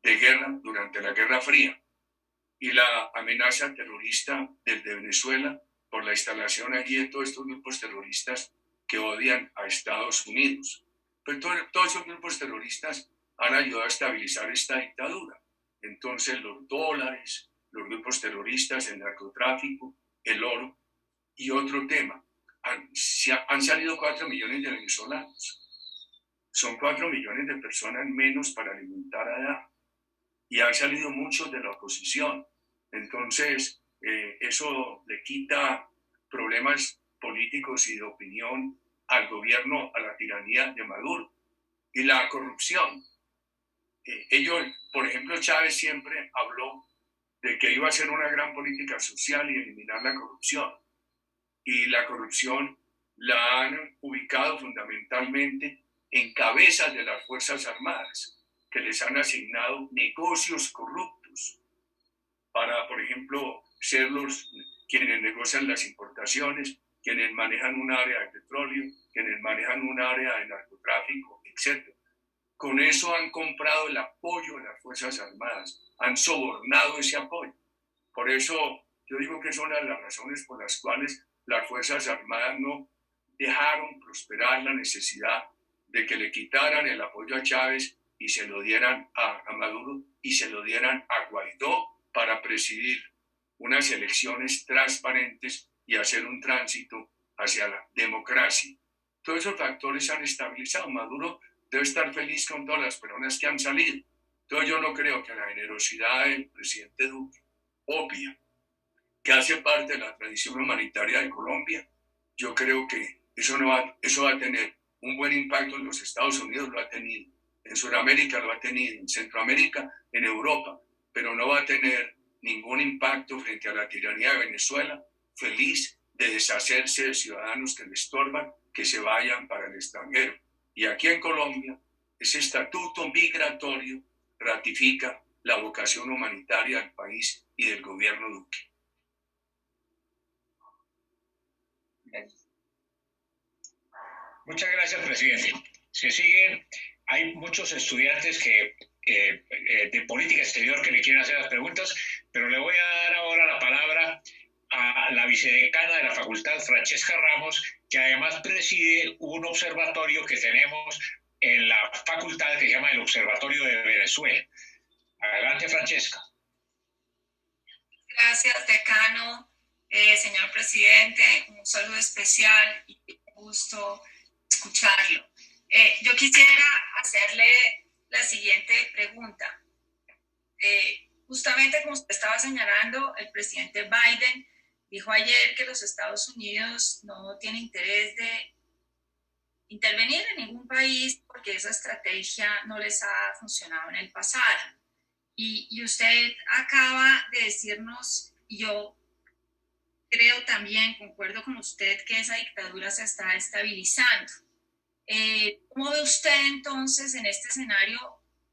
de guerra durante la Guerra Fría. Y la amenaza terrorista desde Venezuela por la instalación allí de todos estos grupos terroristas que odian a Estados Unidos. Pero todos esos grupos terroristas han ayudado a estabilizar esta dictadura. Entonces los dólares, los grupos terroristas, el narcotráfico, el oro y otro tema. Han salido 4 millones de venezolanos. Son 4 millones de personas menos para alimentar a edad. Y han salido muchos de la oposición. Entonces, eso le quita problemas políticos y de opinión al gobierno, a la tiranía de Maduro. Y la corrupción. Por ejemplo, Chávez siempre habló de que iba a hacer una gran política social y eliminar la corrupción. Y la corrupción la han ubicado fundamentalmente en cabezas de las Fuerzas Armadas, que les han asignado negocios corruptos para, por ejemplo, ser quienes negocian las importaciones, quienes manejan un área de petróleo, quienes manejan un área de narcotráfico, etc. Con eso han comprado el apoyo de las Fuerzas Armadas, han sobornado ese apoyo. Por eso yo digo que son las razones por las cuales las Fuerzas Armadas no dejaron prosperar la necesidad de que le quitaran el apoyo a Chávez y se lo dieran a Maduro y se lo dieran a Guaidó para presidir unas elecciones transparentes y hacer un tránsito hacia la democracia. Todos esos factores han estabilizado. Maduro debe estar feliz con todas las personas que han salido. Entonces yo no creo que la generosidad del presidente Duque, obvia, que hace parte de la tradición humanitaria de Colombia, yo creo que eso va a tener un buen impacto en los Estados Unidos, lo ha tenido, en Sudamérica lo ha tenido, en Centroamérica, en Europa, pero no va a tener ningún impacto frente a la tiranía de Venezuela, feliz de deshacerse de ciudadanos que le estorban, que se vayan para el extranjero. Y aquí en Colombia, ese estatuto migratorio ratifica la vocación humanitaria del país y del gobierno Duque. Gracias. Muchas gracias, presidente. Hay muchos estudiantes de política exterior que le quieren hacer las preguntas, pero le voy a dar ahora la palabra a la vicedecana de la facultad, Francesca Ramos, que además preside un observatorio que tenemos en la facultad que se llama el Observatorio de Venezuela. Adelante, Francesca. Gracias, decano, señor presidente, un saludo especial y un gusto escucharlo. Yo quisiera hacerle la siguiente pregunta. Justamente como usted estaba señalando, el presidente Biden dijo ayer que los Estados Unidos no tiene interés de intervenir en ningún país porque esa estrategia no les ha funcionado en el pasado. Y usted acaba de decirnos, y yo creo también, concuerdo con usted, que esa dictadura se está estabilizando. ¿Cómo ve usted entonces en este escenario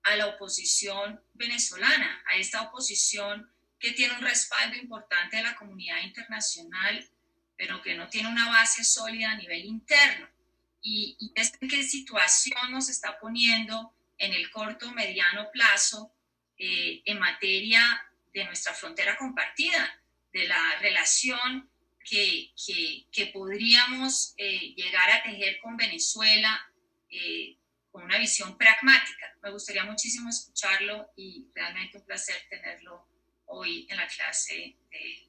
a la oposición venezolana, a esta oposición que tiene un respaldo importante de la comunidad internacional, pero que no tiene una base sólida a nivel interno? ¿Y en qué situación nos está poniendo en el corto o mediano plazo en materia de nuestra frontera compartida, de la relación que podríamos llegar a tejer con Venezuela con una visión pragmática? Me gustaría muchísimo escucharlo y realmente un placer tenerlo hoy en la clase de...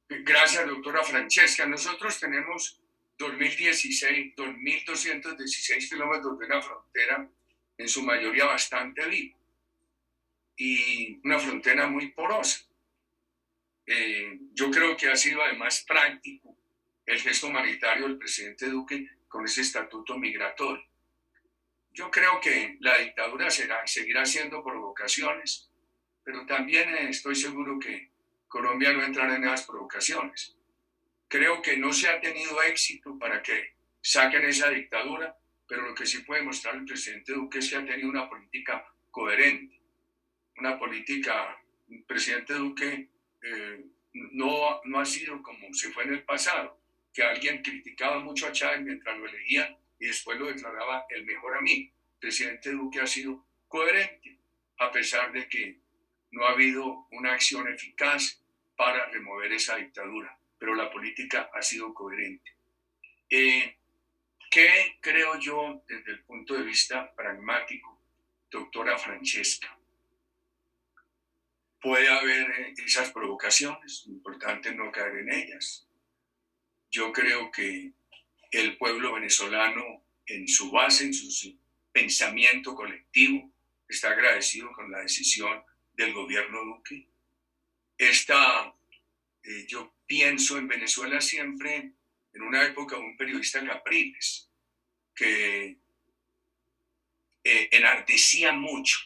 Gracias, doctora Francesca. Nosotros tenemos 2.216 kilómetros de una frontera, en su mayoría bastante viva, y una frontera muy porosa. Yo creo que ha sido además práctico el gesto humanitario del presidente Duque con ese estatuto migratorio. Yo creo que la dictadura seguirá haciendo provocaciones, pero también estoy seguro que Colombia no entrará en esas provocaciones. Creo que no se ha tenido éxito para que saquen esa dictadura, pero lo que sí puede mostrar el presidente Duque es que ha tenido una política coherente, una política. El presidente Duque no ha sido como se fue en el pasado, que alguien criticaba mucho a Chávez mientras lo elegía y después lo declaraba el mejor amigo. El presidente Duque ha sido coherente, a pesar de que no ha habido una acción eficaz para remover esa dictadura, pero la política ha sido coherente. ¿Qué creo yo desde el punto de vista pragmático, doctora Francesca? Puede haber esas provocaciones, lo importante es no caer en ellas. Yo creo que el pueblo venezolano, en su base, en su pensamiento colectivo, está agradecido con la decisión del gobierno Duque. Yo pienso en Venezuela siempre en una época un periodista Capriles, que enardecía mucho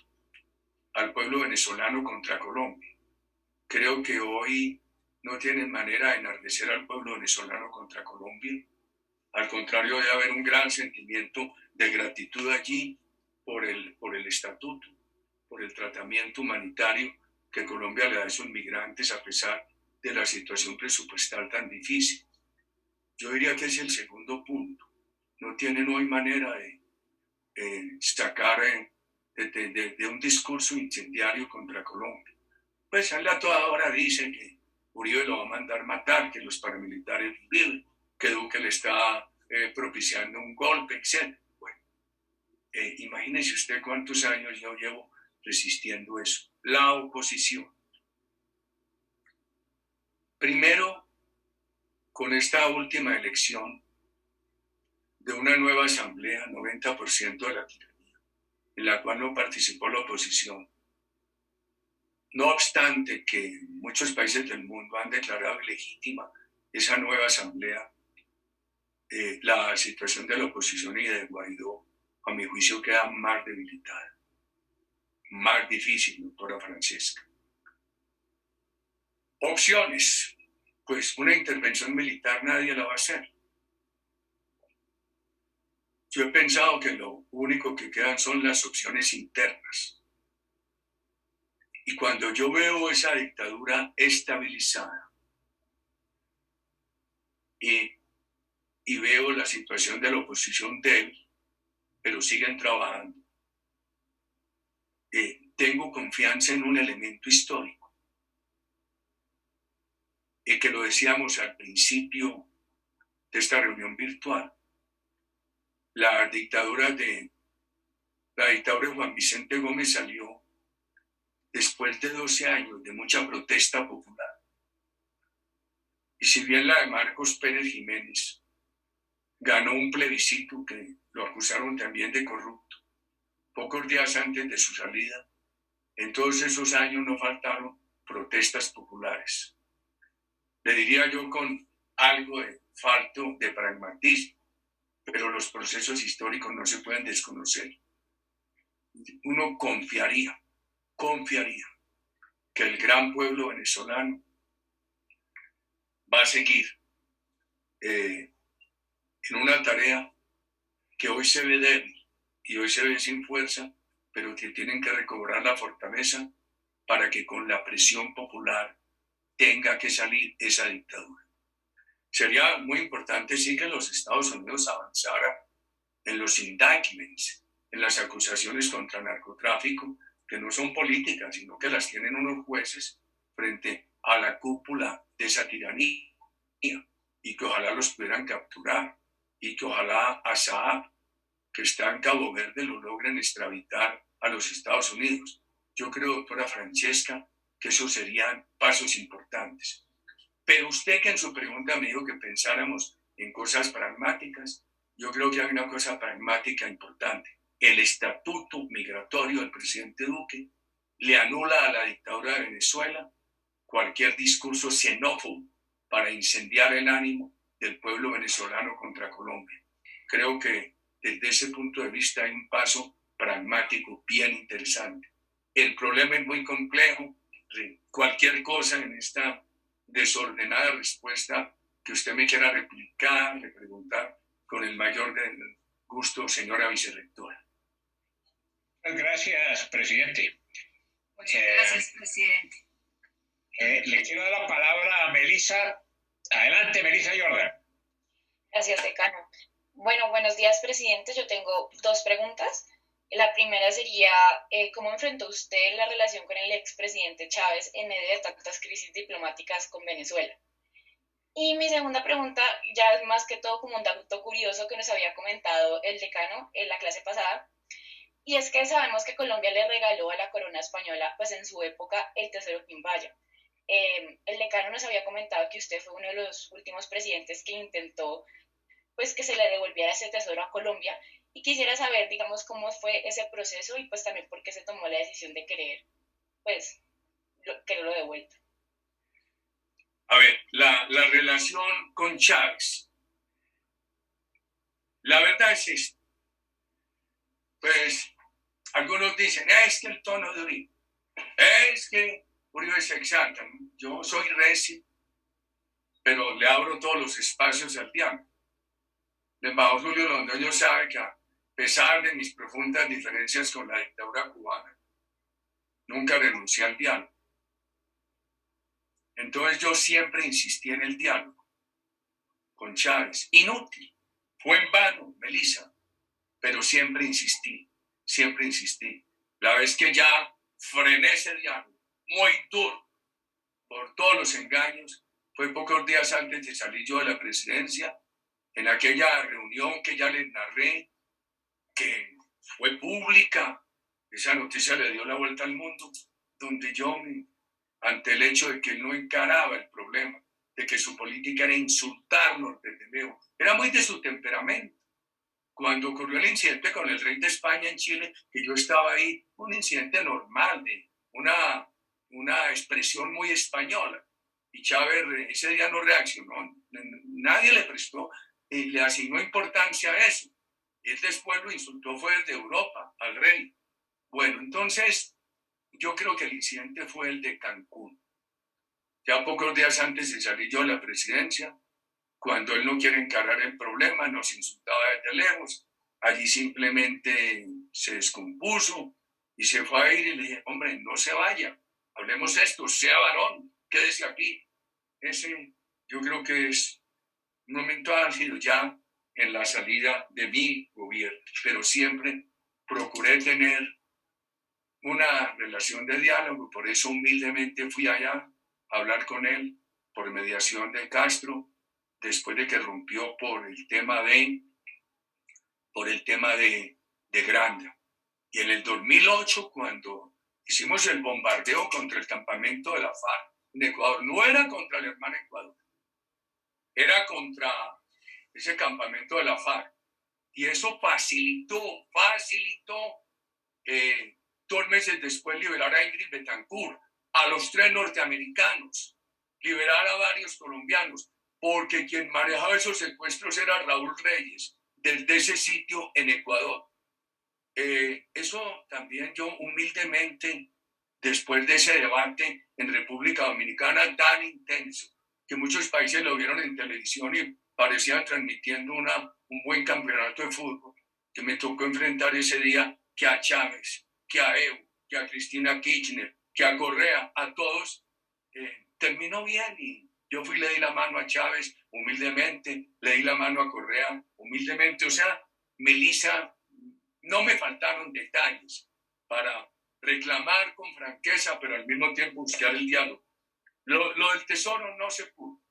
al pueblo venezolano contra Colombia. Creo que hoy no tienen manera de enardecer al pueblo venezolano contra Colombia. Al contrario, debe haber un gran sentimiento de gratitud allí por el estatuto, por el tratamiento humanitario que Colombia le da a esos migrantes a pesar de la situación presupuestal tan difícil. Yo diría que es el segundo punto. No tienen hoy manera de sacar de un discurso incendiario contra Colombia. Pues él a toda hora dice que Uribe lo va a mandar matar, que los paramilitares viven, que Duque le está propiciando un golpe, etc. Bueno, imagínese usted cuántos años yo llevo resistiendo eso. La oposición. Primero, con esta última elección de una nueva asamblea, 90% de la tiranía, en la cual no participó la oposición. No obstante que muchos países del mundo han declarado ilegítima esa nueva asamblea, la situación de la oposición y de Guaidó, a mi juicio, queda más debilitada, más difícil, doctora Francesca. Opciones. Pues una intervención militar nadie la va a hacer. Yo he pensado que lo único que quedan son las opciones internas. Y cuando yo veo esa dictadura estabilizada y veo la situación de la oposición débil, pero siguen trabajando, tengo confianza en un elemento histórico, que lo decíamos al principio de esta reunión virtual. La dictadura de Juan Vicente Gómez salió después de 12 años de mucha protesta popular. Y si bien la de Marcos Pérez Jiménez ganó un plebiscito que lo acusaron también de corrupto. Pocos días antes de su salida, en todos esos años no faltaron protestas populares. Le diría yo con algo de falto de pragmatismo, pero los procesos históricos no se pueden desconocer. Uno confiaría que el gran pueblo venezolano va a seguir en una tarea que hoy se ve débil y hoy se ve sin fuerza, pero que tienen que recobrar la fortaleza para que con la presión popular tenga que salir esa dictadura. Sería muy importante sí que los Estados Unidos avanzaran en los indictments, en las acusaciones contra narcotráfico, que no son políticas, sino que las tienen unos jueces frente a la cúpula de esa tiranía, y que ojalá los pudieran capturar, y que ojalá a Saab, que está en Cabo Verde, lo logren extraditar a los Estados Unidos. Yo creo, doctora Francesca, que esos serían pasos importantes. Pero usted, que en su pregunta me dijo que pensáramos en cosas pragmáticas, yo creo que hay una cosa pragmática importante. El estatuto migratorio del presidente Duque le anula a la dictadura de Venezuela cualquier discurso xenófobo para incendiar el ánimo del pueblo venezolano contra Colombia. Creo que desde ese punto de vista hay un paso pragmático bien interesante. El problema es muy complejo. Cualquier cosa en esta desordenada respuesta que usted me quiera replicar, le preguntar, con el mayor gusto, señora vicerrectora. Gracias, presidente. Muchas gracias, presidente. Le quiero dar la palabra a Melissa. Adelante, Melissa Jordan. Gracias, decano. Bueno, buenos días, presidente. Yo tengo dos preguntas. La primera sería, ¿cómo enfrentó usted la relación con el expresidente Chávez en medio de tantas crisis diplomáticas con Venezuela? Y mi segunda pregunta ya es más que todo como un dato curioso que nos había comentado el decano en la clase pasada, y es que sabemos que Colombia le regaló a la corona española, pues en su época, el Tesoro Quimbaya. El decano nos había comentado que usted fue uno de los últimos presidentes que intentó pues que se le devolviera ese tesoro a Colombia, y quisiera saber, digamos, cómo fue ese proceso y pues también por qué se tomó la decisión de querer, pues, quererlo devuelto. A ver, la relación con Chávez. La verdad es esto. Pues, algunos dicen, es que el tono de Uribe, es que Uribe se exalta. Yo soy recio, pero le abro todos los espacios al diálogo. El embajador Julio Londoño sabe que a pesar de mis profundas diferencias con la dictadura cubana, nunca renuncié al diálogo. Entonces yo siempre insistí en el diálogo con Chávez. Inútil, fue en vano, Melissa, pero siempre insistí. La vez que ya frené ese diálogo, muy duro, por todos los engaños, fue pocos días antes de salir yo de la presidencia, en aquella reunión que ya les narré, que fue pública, esa noticia le dio la vuelta al mundo, donde yo, ante el hecho de que él no encaraba el problema, de que su política era insultarnos desde lejos, era muy de su temperamento. Cuando ocurrió el incidente con el rey de España en Chile, que yo estaba ahí, un incidente normal, de una expresión muy española, y Chávez ese día no reaccionó, nadie le prestó, le asignó importancia a eso. Él después lo insultó, fue desde Europa al rey. Bueno, entonces yo creo que el incidente fue el de Cancún. Ya pocos días antes de salir yo de la presidencia, cuando él no quiere encarar el problema, nos insultaba desde lejos. Allí simplemente se descompuso y se fue a ir, y le dije, hombre, no se vaya, hablemos esto, sea varón, quédese aquí. Ese yo creo que es un momento álgido ya en la salida de mi gobierno, pero siempre procuré tener una relación de diálogo, por eso humildemente fui allá a hablar con él por mediación de Castro, después de que rompió por el tema de Granda. Y en el 2008, cuando hicimos el bombardeo contra el campamento de la FARC en Ecuador, no era contra el hermano Ecuador, era contra ese campamento de la FARC. Y eso facilitó 2 meses después liberar a Ingrid Betancourt, a los 3 norteamericanos, liberar a varios colombianos, porque quien manejaba esos secuestros era Raúl Reyes, desde ese sitio en Ecuador. Eso también yo humildemente, después de ese debate en República Dominicana tan intenso, que muchos países lo vieron en televisión y parecían transmitiendo un buen campeonato de fútbol, que me tocó enfrentar ese día que a Chávez, que a Evo, que a Cristina Kirchner, que a Correa, a todos, terminó bien. Y yo fui y le di la mano a Chávez humildemente, le di la mano a Correa humildemente. O sea, Melissa, no me faltaron detalles para reclamar con franqueza, pero al mismo tiempo buscar el diálogo. Lo del tesoro no se pudo.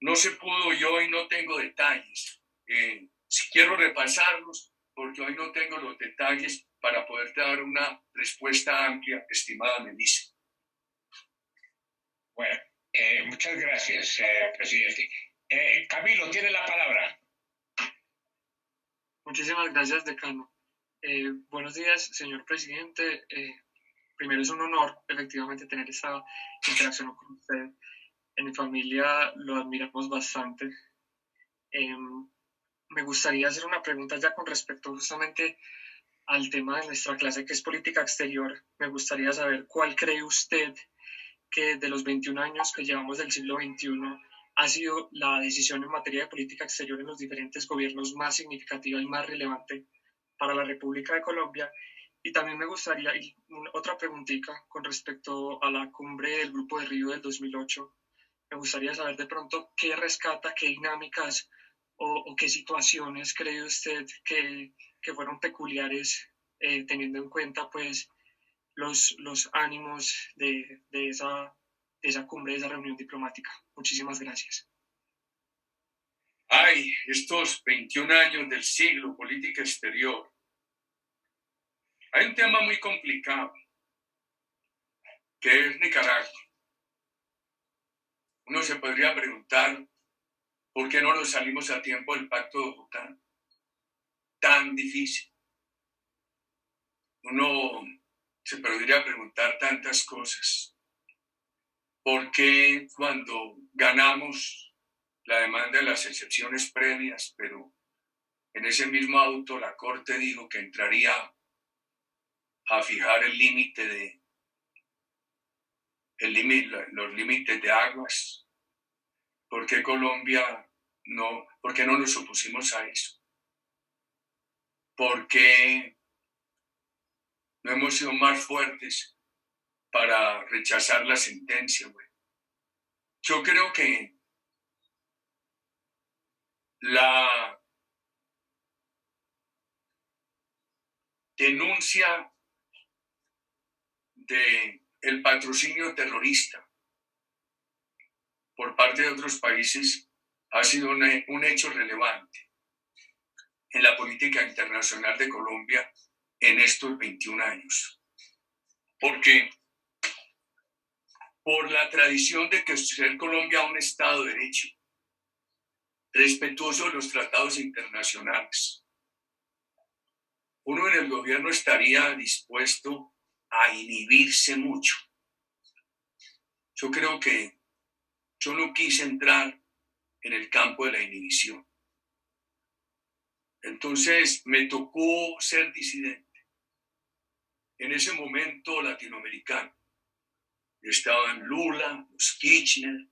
No se pudo, yo hoy no tengo detalles. Si quiero repasarlos, porque hoy no tengo los detalles para poder dar una respuesta amplia, estimada Melissa. Bueno, muchas gracias, presidente. Camilo, tiene la palabra. Muchísimas gracias, decano. Buenos días, señor presidente. Primero es un honor, efectivamente, tener esta interacción con usted. En mi familia lo admiramos bastante. Me gustaría hacer una pregunta ya con respecto justamente al tema de nuestra clase, que es política exterior. Me gustaría saber cuál cree usted que de los 21 años que llevamos del siglo XXI ha sido la decisión en materia de política exterior en los diferentes gobiernos más significativa y más relevante para la República de Colombia. Y también me gustaría, otra preguntita con respecto a la cumbre del Grupo de Río del 2008. Me gustaría saber de pronto qué rescata, qué dinámicas o qué situaciones cree usted que fueron peculiares, teniendo en cuenta pues los ánimos de esa cumbre, de esa reunión diplomática. Muchísimas gracias. Ay, estos 21 años del siglo, política exterior. Hay un tema muy complicado, que es Nicaragua. Uno se podría preguntar, ¿por qué no nos salimos a tiempo del Pacto de Bogotá? Tan difícil. Uno se podría preguntar tantas cosas. ¿Por qué cuando ganamos la demanda de las excepciones previas, pero en ese mismo auto la Corte dijo que entraría a fijar los límites de aguas? ¿Por qué Colombia no? ¿Por qué no nos opusimos a eso? ¿Por qué no hemos sido más fuertes para rechazar la sentencia, güey? Yo creo que la denuncia del patrocinio terrorista por parte de otros países ha sido un hecho relevante en la política internacional de Colombia en estos 21 años. Porque por la tradición de que ser Colombia un Estado de Derecho, respetuoso de los tratados internacionales, uno en el gobierno estaría dispuesto a inhibirse mucho. Yo creo que yo no quise entrar en el campo de la inhibición. Entonces me tocó ser disidente. En ese momento latinoamericano estaban Lula, los Kirchner,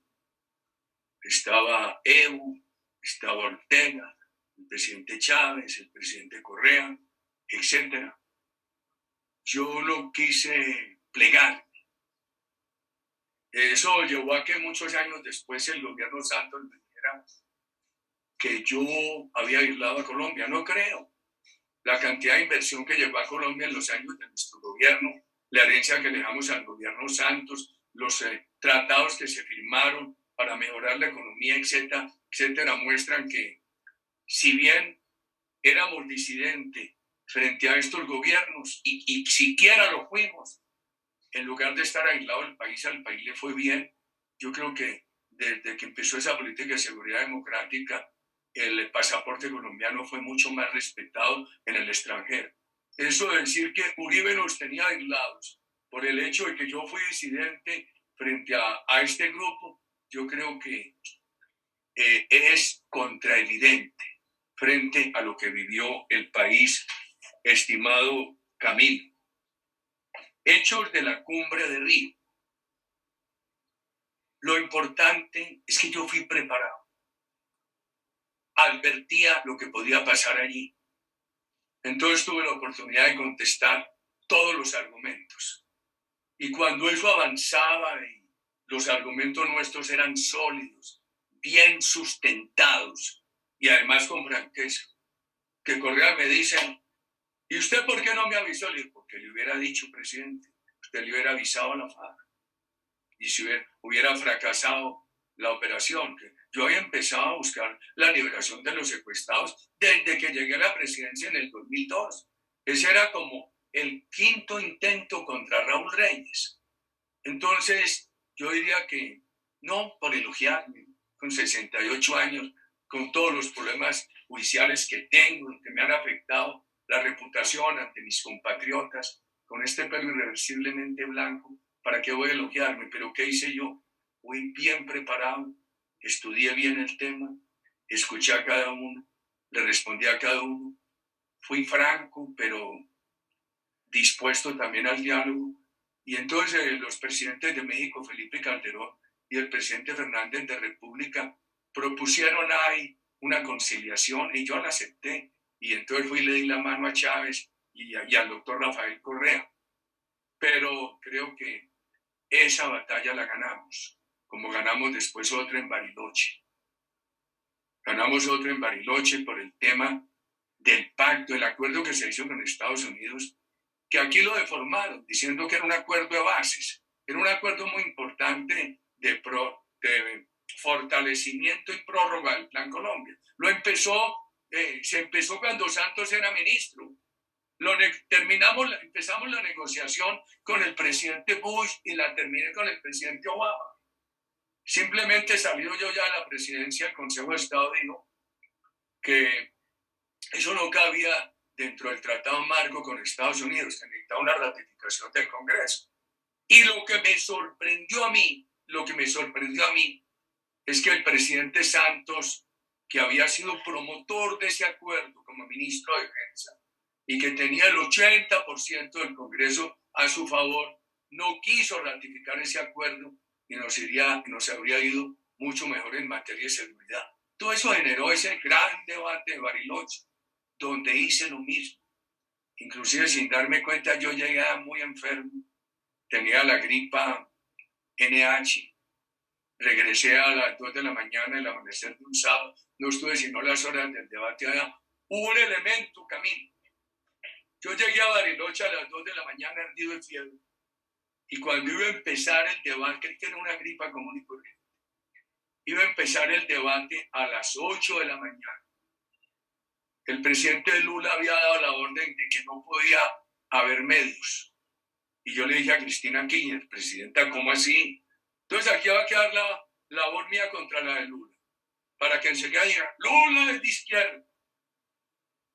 estaba Evo, estaba Ortega, el presidente Chávez, el presidente Correa, etc. Yo no quise plegar. Eso llevó a que muchos años después el gobierno Santos me dijera que yo había aislado a Colombia. No creo. La cantidad de inversión que llegó a Colombia en los años de nuestro gobierno, la herencia que le damos al gobierno Santos, los tratados que se firmaron para mejorar la economía, etcétera, etcétera, muestran que si bien éramos disidentes frente a estos gobiernos y siquiera lo fuimos, en lugar de estar aislado del país, al país le fue bien. Yo creo que desde que empezó esa política de seguridad democrática, el pasaporte colombiano fue mucho más respetado en el extranjero. Eso de decir que Uribe nos tenía aislados por el hecho de que yo fui disidente frente a este grupo, yo creo que es contraevidente frente a lo que vivió el país, estimado Camilo. Hechos de la cumbre de Río. Lo importante es que yo fui preparado. Advertía lo que podía pasar allí. Entonces tuve la oportunidad de contestar todos los argumentos. Y cuando eso avanzaba y los argumentos nuestros eran sólidos, bien sustentados y además con franqueza, que Correa me dicen, ¿y usted por qué no me avisó? Le digo, porque le hubiera dicho, presidente, usted le hubiera avisado a la FARC. Y si hubiera fracasado la operación, que yo había empezado a buscar la liberación de los secuestrados desde que llegué a la presidencia en el 2002. Ese era como el quinto intento contra Raúl Reyes. Entonces, yo diría que no por elogiarme, con 68 años, con todos los problemas judiciales que tengo, que me han afectado la reputación ante mis compatriotas, con este pelo irreversiblemente blanco, ¿para qué voy a elogiarme? Pero ¿qué hice yo? Fui bien preparado, estudié bien el tema, escuché a cada uno, le respondí a cada uno, fui franco, pero dispuesto también al diálogo. Y entonces los presidentes de México, Felipe Calderón, y el presidente Fernández de República propusieron ahí una conciliación y yo la acepté. Y entonces fui y le di la mano a Chávez y al doctor Rafael Correa. Pero creo que esa batalla la ganamos, como ganamos después otra en Bariloche. Ganamos otra en Bariloche por el tema del pacto, el acuerdo que se hizo con Estados Unidos, que aquí lo deformaron, diciendo que era un acuerdo de bases. Era un acuerdo muy importante de fortalecimiento y prórroga del Plan Colombia. Se empezó cuando Santos era ministro. Empezamos la negociación con el presidente Bush y la terminé con el presidente Obama. Simplemente salido yo ya de la presidencia, el Consejo de Estado dijo que eso no cabía dentro del Tratado Marco con Estados Unidos, que necesitaba una ratificación del Congreso. Y lo que me sorprendió a mí, es que el presidente Santos, que había sido promotor de ese acuerdo como ministro de Defensa y que tenía el 80% del Congreso a su favor, no quiso ratificar ese acuerdo y nos habría ido mucho mejor en materia de seguridad. Todo eso generó ese gran debate de Bariloche, donde hice lo mismo. Inclusive sin darme cuenta, yo llegué muy enfermo, tenía la gripa NH, regresé a las 2 de la mañana, el amanecer de un sábado, no estuve sino las horas del debate allá. Hubo un elemento, Camilo. Yo llegué a Bariloche a las 2 de la mañana, ardido de fiebre, y cuando iba a empezar el debate, creí que era una gripa común y corriente, iba a empezar el debate a las 8 de la mañana. El presidente Lula había dado la orden de que no podía haber medios. Y yo le dije a Cristina Kirchner, presidenta, ¿cómo así? Entonces aquí va a quedar la voz mía contra la de Lula, para que enseguida digan, Lula es de izquierda,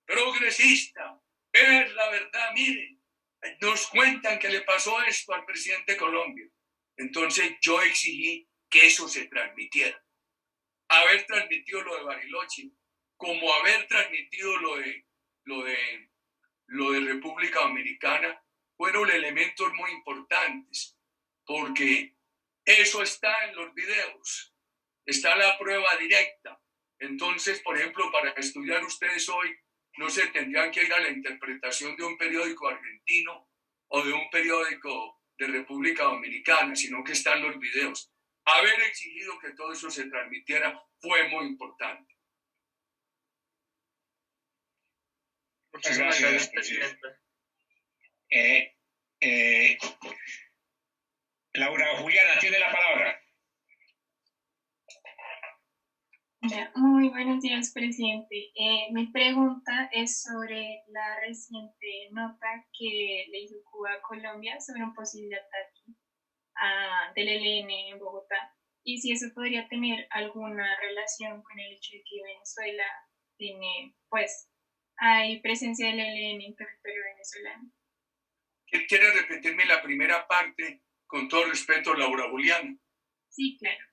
progresista, es la verdad, miren, nos cuentan que le pasó esto al presidente de Colombia. Entonces yo exigí que eso se transmitiera. Haber transmitido lo de Bariloche, como haber transmitido lo de República Dominicana, fueron elementos muy importantes, porque eso está en los videos, está la prueba directa. Entonces, por ejemplo, para estudiar ustedes hoy, no se tendrían que ir a la interpretación de un periódico argentino o de un periódico de República Dominicana, sino que están los videos. Haber exigido que todo eso se transmitiera fue muy importante. Muchas gracias, presidente. Laura Juliana, tiene la palabra. Muy buenos días, presidente. Mi pregunta es sobre la reciente nota que le hizo Cuba a Colombia sobre un posible ataque del ELN en Bogotá. y si eso podría tener alguna relación con el hecho de que Venezuela tiene, pues, hay presencia del ELN en territorio venezolano. ¿Quiere repetirme la primera parte con todo respeto, Laura Juliana? Sí, claro.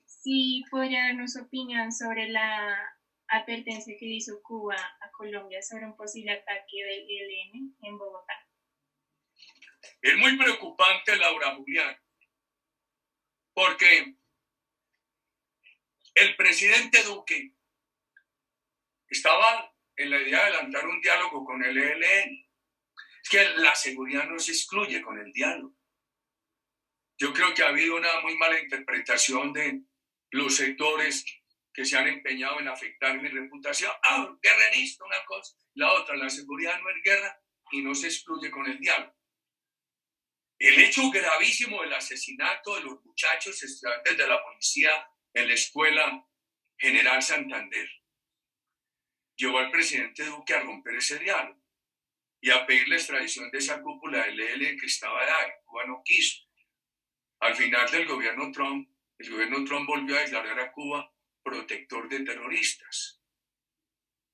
Sí, podría darnos su opinión sobre la advertencia que le hizo Cuba a Colombia sobre un posible ataque del ELN en Bogotá. Es muy preocupante, Laura Juliana, porque el presidente Duque estaba en la idea de adelantar un diálogo con el ELN. Es que la seguridad no se excluye con el diálogo. Yo creo que ha habido una muy mala interpretación de los sectores que se han empeñado en afectar mi reputación. Guerrerista, una cosa. La otra, la seguridad no es guerra y no se excluye con el diálogo. El hecho gravísimo del asesinato de los muchachos estudiantes de la policía en la escuela General Santander llevó al presidente Duque a romper ese diálogo y a pedir la extradición de esa cúpula del ELN que estaba allá. Cuba no quiso. Al final del gobierno Trump, el gobierno Trump volvió a declarar a Cuba protector de terroristas.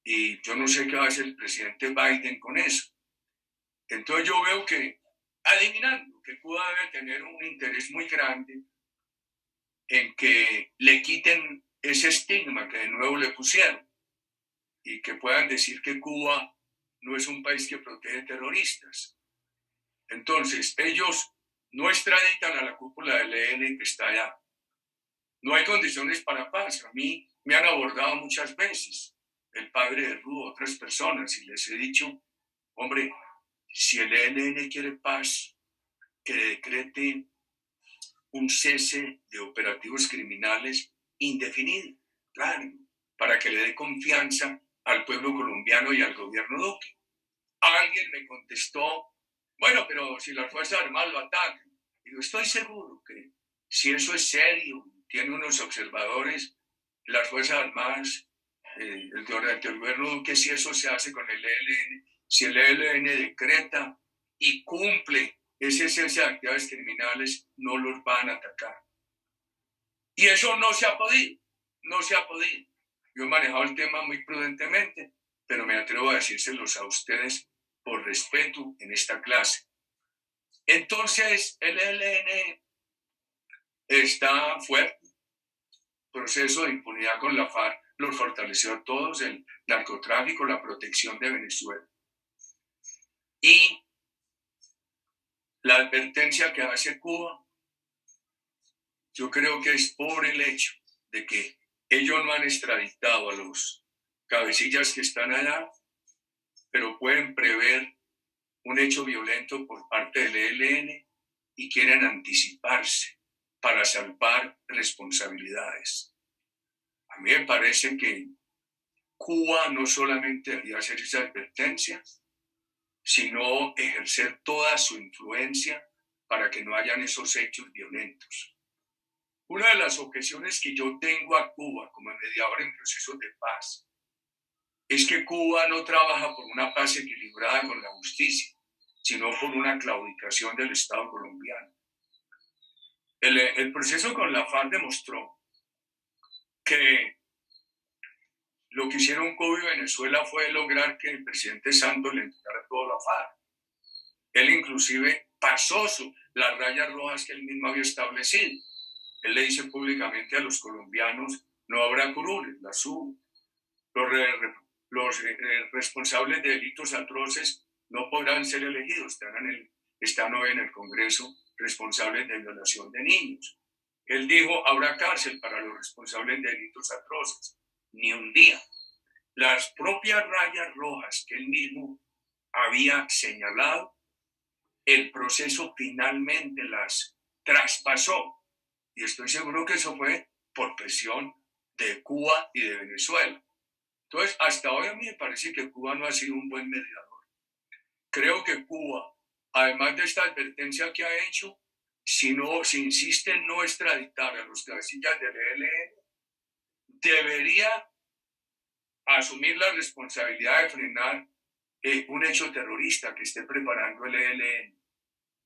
Y yo no sé qué va a hacer el presidente Biden con eso. Entonces yo veo que, adivinando, que Cuba debe tener un interés muy grande en que le quiten ese estigma que de nuevo le pusieron y que puedan decir que Cuba no es un país que protege terroristas. Entonces, ellos no extraditan a la cúpula del ELN que está allá. No hay condiciones para paz. A mí me han abordado muchas veces el padre de Rudo, otras personas, y les he dicho, hombre, si el ELN quiere paz, que decrete un cese de operativos criminales indefinido, claro, para que le dé confianza al pueblo colombiano y al gobierno Duque. Alguien me contestó, bueno, pero si las Fuerzas Armadas lo atacan. Digo, estoy seguro que si eso es serio, tiene unos observadores, las Fuerzas Armadas, el gobierno Duque, si eso se hace con el ELN, si el ELN decreta y cumple ese cese de actividades criminales, no los van a atacar. Y eso no se ha podido, no se ha podido. Yo he manejado el tema muy prudentemente, pero me atrevo a decírselos a ustedes por respeto en esta clase. Entonces, el ELN está fuerte. El proceso de impunidad con la FARC los fortaleció a todos, el narcotráfico, la protección de Venezuela. Y la advertencia que hace Cuba, yo creo que es por el hecho de que ellos no han extraditado a los cabecillas que están allá, pero pueden prever un hecho violento por parte del ELN y quieren anticiparse para salvar responsabilidades. A mí me parece que Cuba no solamente debería hacer esa advertencia, sino ejercer toda su influencia para que no hayan esos hechos violentos. Una de las objeciones que yo tengo a Cuba como mediador en procesos de paz es que Cuba no trabaja por una paz equilibrada con la justicia, sino por una claudicación del Estado colombiano. El proceso con la FARC demostró que lo que hicieron Cuba y Venezuela fue lograr que el presidente Santos le entregara todo a la FARC. Él inclusive pasó las rayas rojas que él mismo había establecido. Él le dice públicamente a los colombianos, no habrá curules, la subo. Los responsables de delitos atroces no podrán ser elegidos, están hoy en el Congreso responsables de violación de niños. Él dijo, habrá cárcel para los responsables de delitos atroces. Ni un día. Las propias rayas rojas que él mismo había señalado, el proceso finalmente las traspasó. Y estoy seguro que eso fue por presión de Cuba y de Venezuela. Entonces, hasta hoy a mí me parece que Cuba no ha sido un buen mediador. Creo que Cuba, además de esta advertencia que ha hecho, si insiste en no extraditar a los cabecillas del ELN, debería asumir la responsabilidad de frenar un hecho terrorista que esté preparando el ELN.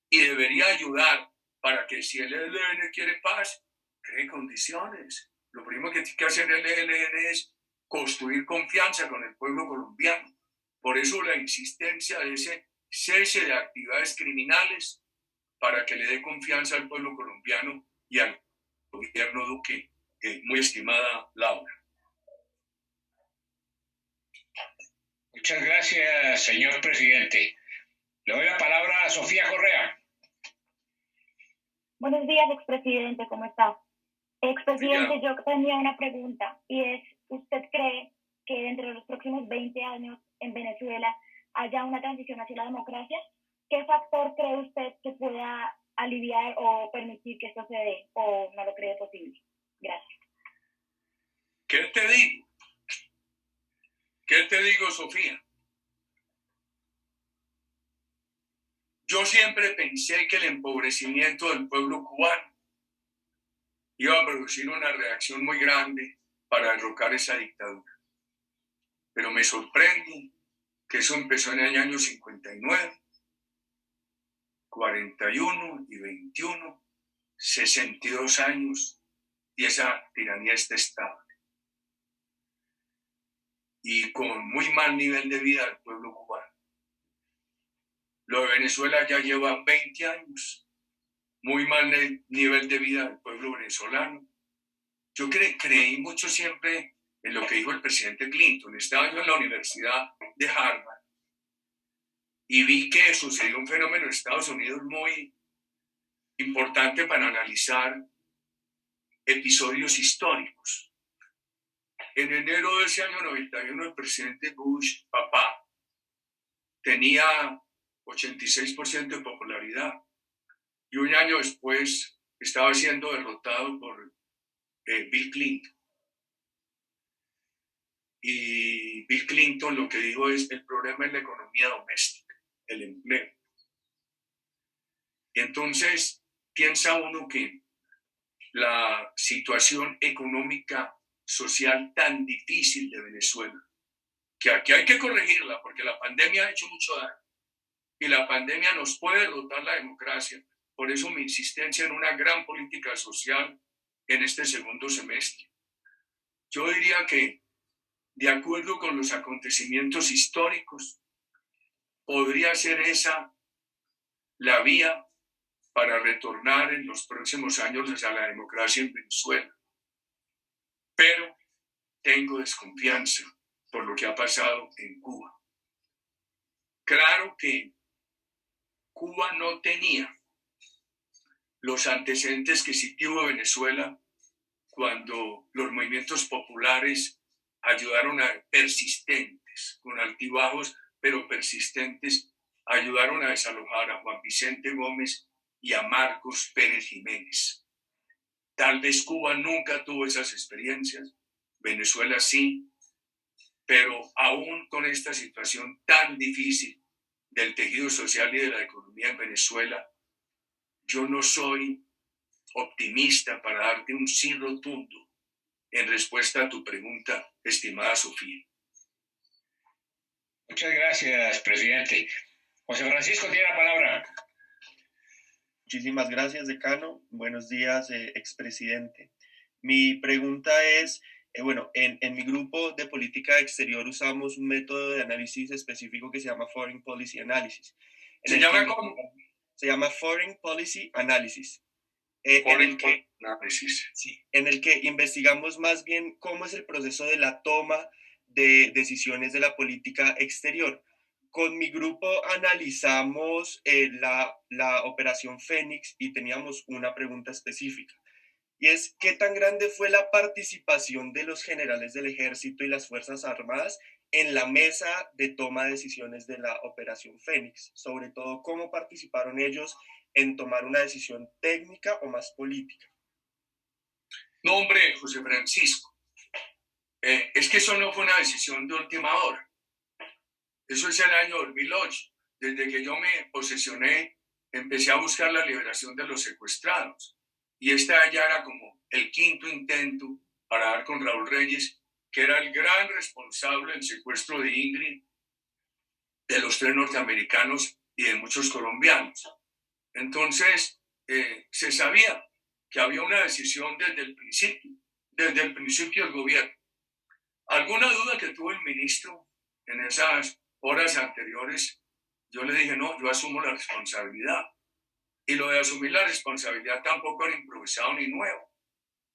Y debería ayudar para que si el ELN quiere paz, cree condiciones. Lo primero que tiene que hacer el ELN es construir confianza con el pueblo colombiano. Por eso la insistencia de ese cese de actividades criminales para que le dé confianza al pueblo colombiano y al gobierno Duque, muy estimada Laura. Muchas gracias, señor presidente. Le doy la palabra a Sofía Correa. Buenos días, expresidente, ¿cómo está? Expresidente, yo tenía una pregunta y es, ¿usted cree que dentro de los próximos 20 años en Venezuela haya una transición hacia la democracia? ¿Qué factor cree usted que pueda aliviar o permitir que esto se dé o no lo cree posible? Gracias. ¿Qué te digo? ¿Qué te digo, Sofía? Yo siempre pensé que el empobrecimiento del pueblo cubano iba a producir una reacción muy grande para derrocar esa dictadura. Pero me sorprende que eso empezó en el año 59, 41 y 21, 62 años, y esa tiranía está estable. Y con muy mal nivel de vida del pueblo cubano. Lo de Venezuela ya lleva 20 años, muy mal nivel de vida del pueblo venezolano. Yo creí mucho siempre en lo que dijo el presidente Clinton. Estaba yo en la Universidad de Harvard y vi que sucedió un fenómeno en Estados Unidos muy importante para analizar episodios históricos. En enero de ese año 91, el presidente Bush, papá, tenía 86% de popularidad y un año después estaba siendo derrotado por Bill Clinton. Y Bill Clinton lo que dijo es: el problema es la economía doméstica, el empleo. Entonces piensa uno que la situación económica social tan difícil de Venezuela, que aquí hay que corregirla porque la pandemia ha hecho mucho daño y la pandemia nos puede derrotar la democracia. Por eso mi insistencia en una gran política social en este segundo semestre. Yo diría que, de acuerdo con los acontecimientos históricos, podría ser esa la vía para retornar en los próximos años hacia la democracia en Venezuela. Pero tengo desconfianza por lo que ha pasado en Cuba. Claro que Cuba no tenía los antecedentes que sí tuvo Venezuela cuando los movimientos populares ayudaron a persistentes, con altibajos, pero persistentes, ayudaron a desalojar a Juan Vicente Gómez y a Marcos Pérez Jiménez. Tal vez Cuba nunca tuvo esas experiencias, Venezuela sí, pero aún con esta situación tan difícil del tejido social y de la economía en Venezuela, yo no soy optimista para darte un sí rotundo en respuesta a tu pregunta, estimada Sofía. Muchas gracias, presidente. José Francisco tiene la palabra. Muchísimas gracias, decano. Buenos días, expresidente. Mi pregunta es, en mi grupo de política exterior usamos un método de análisis específico que se llama Foreign Policy Analysis. ¿Se llama cómo? Se llama Foreign Policy Analysis. En el que investigamos más bien cómo es el proceso de la toma de decisiones de la política exterior. Con mi grupo analizamos la operación Fénix y teníamos una pregunta específica. Y es, ¿qué tan grande fue la participación de los generales del ejército y las Fuerzas Armadas en la mesa de toma de decisiones de la operación Fénix? Sobre todo, ¿cómo participaron ellos en tomar una decisión técnica o más política? No, hombre, José Francisco, es que eso no fue una decisión de última hora. Eso es el año 2008. Desde que yo me posesioné, empecé a buscar la liberación de los secuestrados. Y esta ya era como el quinto intento para dar con Raúl Reyes, que era el gran responsable del secuestro de Ingrid, de los 3 norteamericanos y de muchos colombianos. Entonces, se sabía que había una decisión desde el principio del gobierno. ¿Alguna duda que tuvo el ministro en esas horas anteriores? Yo le dije, no, yo asumo la responsabilidad. Y lo de asumir la responsabilidad tampoco era improvisado ni nuevo,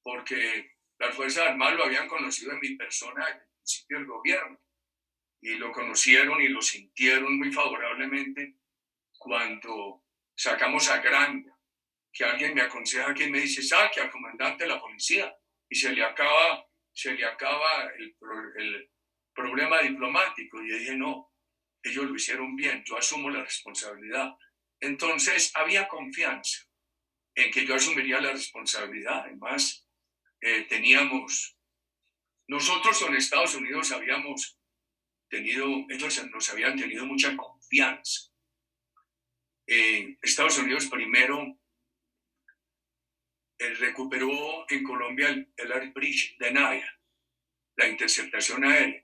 porque las Fuerzas Armadas lo habían conocido en mi persona desde el principio del gobierno, y lo conocieron y lo sintieron muy favorablemente cuando sacamos a Granda, que alguien me aconseja, que me dice, saque al comandante de la policía, y se le acaba el problema diplomático. Y yo dije, no, ellos lo hicieron bien, yo asumo la responsabilidad. Entonces había confianza en que yo asumiría la responsabilidad. Además, nosotros con Estados Unidos ellos nos habían tenido mucha confianza. Estados Unidos primero recuperó en Colombia el Air Bridge de Naya, la interceptación aérea.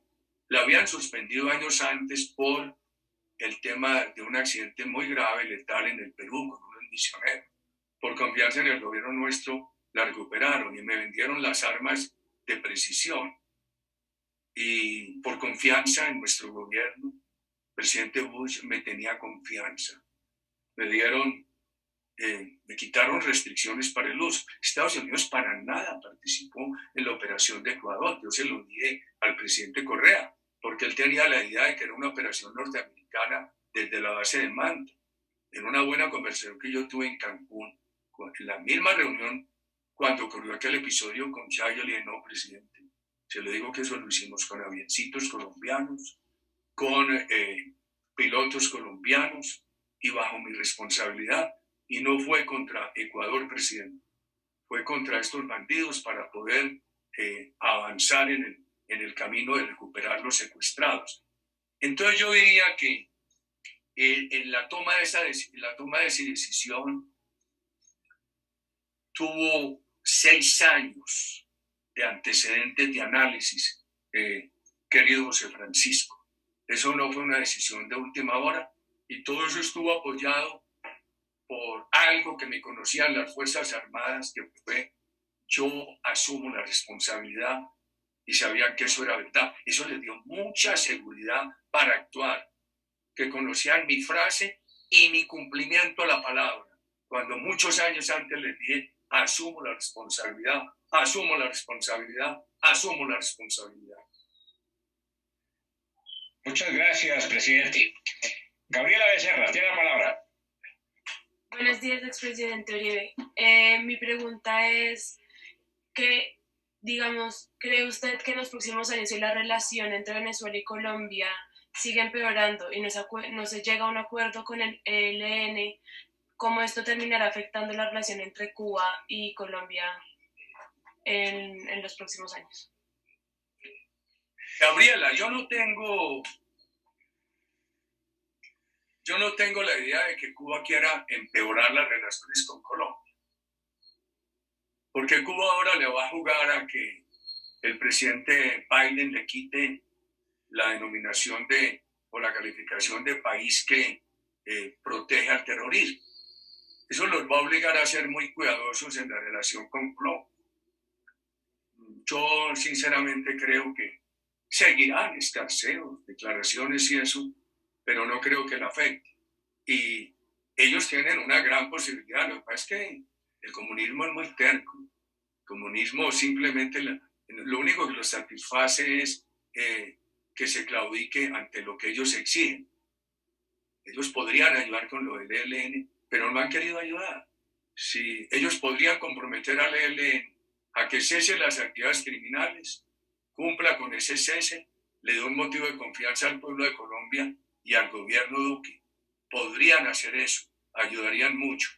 La habían suspendido años antes por el tema de un accidente muy grave, letal en el Perú, con unos misioneros. Por confianza en el gobierno nuestro, la recuperaron y me vendieron las armas de precisión. Y por confianza en nuestro gobierno, el presidente Bush me tenía confianza. Me quitaron restricciones para el uso. Estados Unidos para nada participó en la operación de Ecuador. Yo se lo dije al presidente Correa, porque él tenía la idea de que era una operación norteamericana desde la base de Manta. En una buena conversación que yo tuve en Cancún, en la misma reunión, cuando ocurrió aquel episodio con Chávez, yo le dije, no, presidente, se lo digo que eso lo hicimos con avioncitos colombianos, con pilotos colombianos y bajo mi responsabilidad. Y no fue contra Ecuador, presidente, fue contra estos bandidos para poder avanzar en el camino de recuperar los secuestrados. Entonces yo diría que en la toma de esa decisión tuvo 6 años de antecedentes de análisis, querido José Francisco. Eso no fue una decisión de última hora, y todo eso estuvo apoyado por algo que me conocían las Fuerzas Armadas, que fue: yo asumo la responsabilidad, y sabían que eso era verdad. Eso les dio mucha seguridad para actuar, que conocían mi frase y mi cumplimiento a la palabra, cuando muchos años antes les dije: asumo la responsabilidad, asumo la responsabilidad, asumo la responsabilidad. Muchas gracias, presidente. Gabriela Becerra, tiene la palabra. Buenos días, expresidente Uribe. Mi pregunta es que, digamos, ¿cree usted que en los próximos años, si la relación entre Venezuela y Colombia sigue empeorando y no se llega a un acuerdo con el ELN, cómo esto terminará afectando la relación entre Cuba y Colombia en los próximos años? Gabriela, yo no tengo la idea de que Cuba quiera empeorar las relaciones con Colombia, porque Cuba ahora le va a jugar a que el presidente Biden le quite la denominación o la calificación de país que protege al terrorismo. Eso los va a obligar a ser muy cuidadosos en la relación con Colombia. Yo sinceramente creo que seguirán escarceos, declaraciones y eso, pero no creo que la afecte. Y ellos tienen una gran posibilidad. Lo que pasa es que el comunismo es muy terco. El comunismo simplemente lo único que los satisface es que se claudique ante lo que ellos exigen. Ellos podrían ayudar con lo del ELN, pero no han querido ayudar. Si ellos podrían comprometer al ELN a que cese las actividades criminales, cumpla con ese cese, le dé un motivo de confianza al pueblo de Colombia y al gobierno Duque. Podrían hacer eso, ayudarían mucho.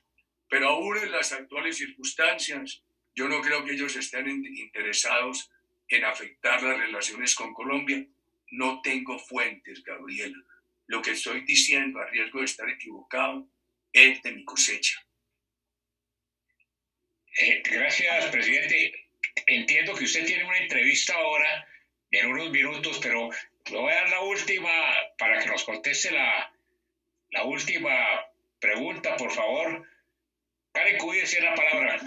Pero aún en las actuales circunstancias, yo no creo que ellos estén interesados en afectar las relaciones con Colombia. No tengo fuentes, Gabriela. Lo que estoy diciendo, a riesgo de estar equivocado, es de mi cosecha. Gracias, presidente. Entiendo que usted tiene una entrevista ahora en unos minutos, pero le voy a dar la última para que nos conteste la última pregunta, por favor. Karen Cuddy, tiene la palabra.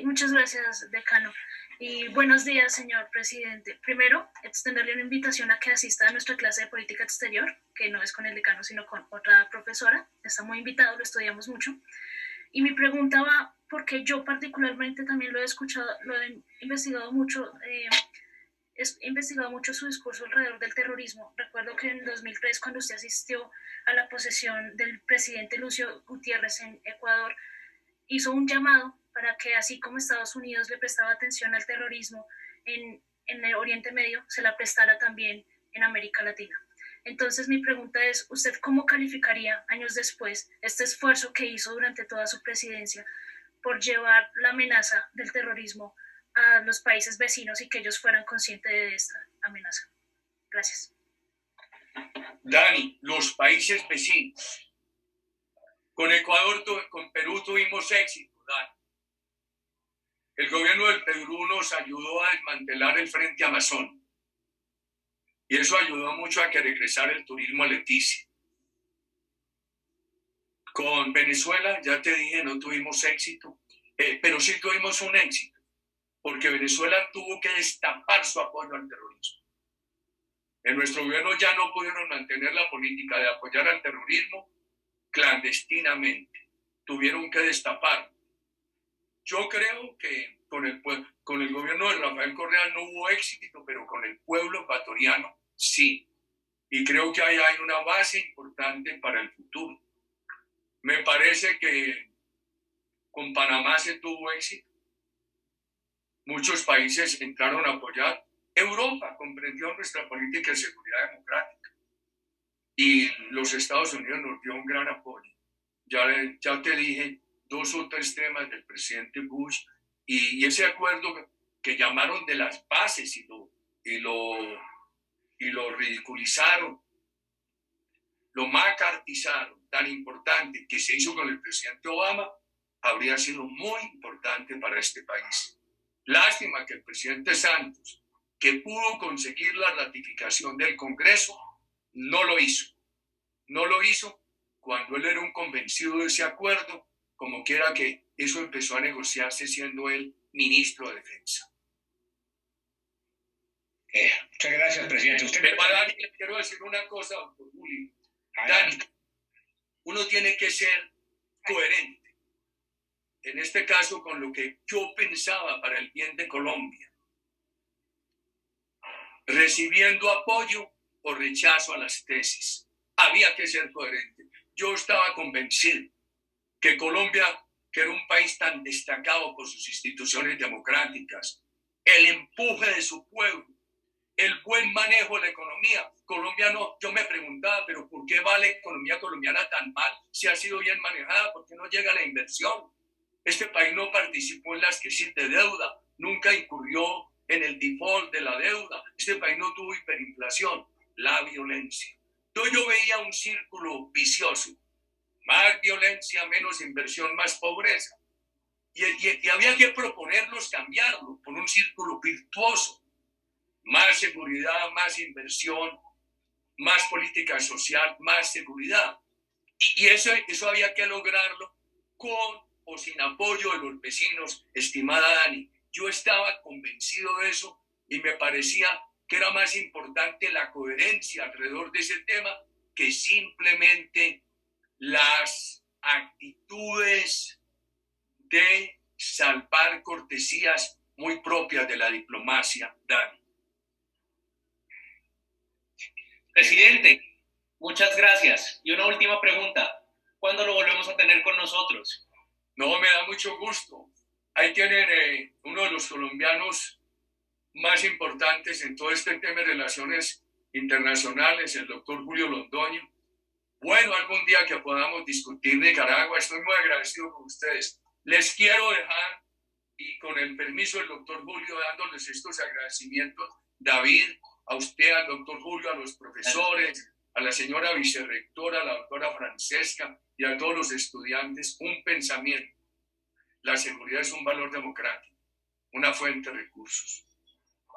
Muchas gracias, decano. Y buenos días, señor presidente. Primero, extenderle una invitación a que asista a nuestra clase de política exterior, que no es con el decano, sino con otra profesora. Está muy invitado, lo estudiamos mucho. Y mi pregunta va, porque yo particularmente también lo he escuchado, lo he investigado mucho, he investigado mucho su discurso alrededor del terrorismo. Recuerdo que en 2003, cuando usted asistió a la posesión del presidente Lucio Gutiérrez en Ecuador, hizo un llamado para que, así como Estados Unidos le prestaba atención al terrorismo en el Oriente Medio, se la prestara también en América Latina. Entonces mi pregunta es, ¿usted cómo calificaría años después este esfuerzo que hizo durante toda su presidencia por llevar la amenaza del terrorismo a los países vecinos y que ellos fueran conscientes de esta amenaza? Gracias. Dani, los países vecinos. Con Ecuador, con Perú tuvimos éxito, Dani. El gobierno del Perú nos ayudó a desmantelar el Frente Amazon. Y eso ayudó mucho a que regresara el turismo a Leticia. Con Venezuela, ya te dije, no tuvimos éxito, pero sí tuvimos un éxito, porque Venezuela tuvo que destapar su apoyo al terrorismo. En nuestro gobierno ya no pudieron mantener la política de apoyar al terrorismo clandestinamente. Tuvieron que destapar. Yo creo que con el gobierno de Rafael Correa no hubo éxito, pero con el pueblo ecuatoriano sí. Y creo que ahí hay una base importante para el futuro. Me parece que con Panamá se tuvo éxito. Muchos países entraron a apoyar. Europa comprendió nuestra política de seguridad democrática. Y los Estados Unidos nos dio un gran apoyo. Ya te dije 2 o 3 temas del presidente Bush y ese acuerdo que llamaron de las bases y lo ridiculizaron, lo macartizaron, tan importante que se hizo con el presidente Obama, habría sido muy importante para este país. Lástima que el presidente Santos, que pudo conseguir la ratificación del Congreso, no lo hizo. No lo hizo cuando él era un convencido de ese acuerdo, como quiera que eso empezó a negociarse siendo él ministro de Defensa. Muchas gracias, presidente. Dani, le quiero decir una cosa, doctor Julio. Dani, uno tiene que ser coherente. En este caso, con lo que yo pensaba para el bien de Colombia. Recibiendo apoyo o rechazo a las tesis. Había que ser coherente. Yo estaba convencido que Colombia, que era un país tan destacado por sus instituciones democráticas, el empuje de su pueblo, el buen manejo de la economía. Colombiano, yo me preguntaba, pero ¿por qué va la economía colombiana tan mal si ha sido bien manejada? ¿Por qué no llega la inversión? Este país no participó en las crisis de deuda, nunca incurrió en el default de la deuda. Este país no tuvo hiperinflación, la violencia. Entonces yo veía un círculo vicioso. Más violencia, menos inversión, más pobreza. Y había que proponerlos cambiarlo por un círculo virtuoso. Más seguridad, más inversión, más política social, más seguridad. Y eso había que lograrlo con o sin apoyo de los vecinos, estimada Dani. Yo estaba convencido de eso y me parecía que era más importante la coherencia alrededor de ese tema que simplemente las actitudes de salvar cortesías muy propias de la diplomacia, Dani. Presidente, muchas gracias. Y una última pregunta. ¿Cuándo lo volvemos a tener con nosotros? No, me da mucho gusto. Ahí tienen uno de los colombianos más importantes en todo este tema de relaciones internacionales, el doctor Julio Londoño. Bueno, algún día que podamos discutir Nicaragua, estoy muy agradecido con ustedes. Les quiero dejar, y con el permiso del doctor Julio, dándoles estos agradecimientos, David, a usted, al doctor Julio, a los profesores, a la señora vicerrectora, a la doctora Francesca y a todos los estudiantes, un pensamiento. La seguridad es un valor democrático, una fuente de recursos.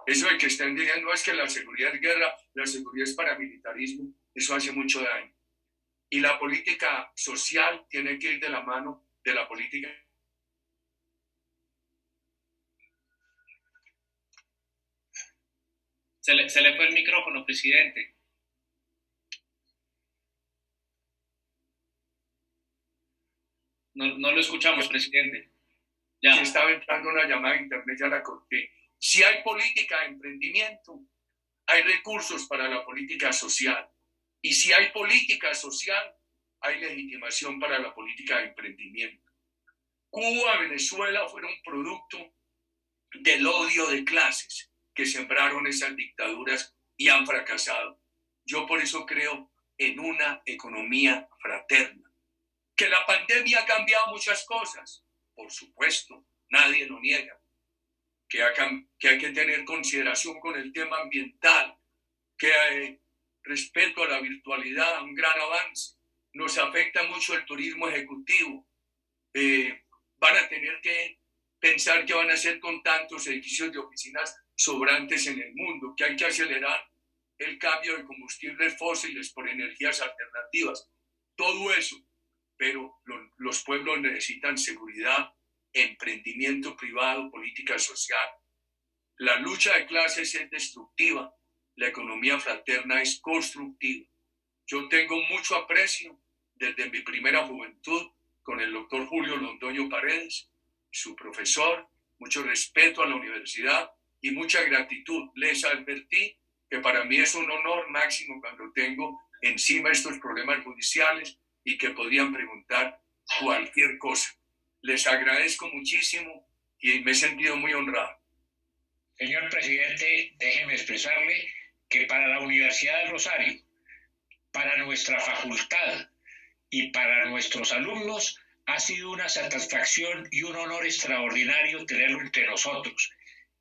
Eso de que estén diciendo es que la seguridad es guerra, la seguridad es paramilitarismo, eso hace mucho daño. Y la política social tiene que ir de la mano de la política Se le fue el micrófono, presidente. No lo escuchamos, presidente. Ya. Si estaba entrando una llamada de internet, ya la corté. Si hay política de emprendimiento, hay recursos para la política social. Y si hay política social, hay legitimación para la política de emprendimiento. Cuba, Venezuela fueron producto del odio de clases que sembraron esas dictaduras y han fracasado. Yo por eso creo en una economía fraterna. Que la pandemia ha cambiado muchas cosas, por supuesto, nadie lo niega. Que hay que tener consideración con el tema ambiental, que hay respeto a la virtualidad, un gran avance. Nos afecta mucho el turismo ejecutivo. Van a tener que pensar qué van a hacer con tantos edificios de oficinas sobrantes en el mundo, que hay que acelerar el cambio de combustibles fósiles por energías alternativas. Todo eso. Pero los pueblos necesitan seguridad, emprendimiento privado, política social. La lucha de clases es destructiva, la economía fraterna es constructiva. Yo tengo mucho aprecio desde mi primera juventud con el doctor Julio Londoño Paredes, su profesor, mucho respeto a la universidad y mucha gratitud. Les advertí que para mí es un honor máximo cuando tengo encima estos problemas judiciales y que podían preguntar cualquier cosa. Les agradezco muchísimo y me he sentido muy honrado. Señor presidente, déjeme expresarle que para la Universidad del Rosario, para nuestra facultad y para nuestros alumnos ha sido una satisfacción y un honor extraordinario tenerlo entre nosotros.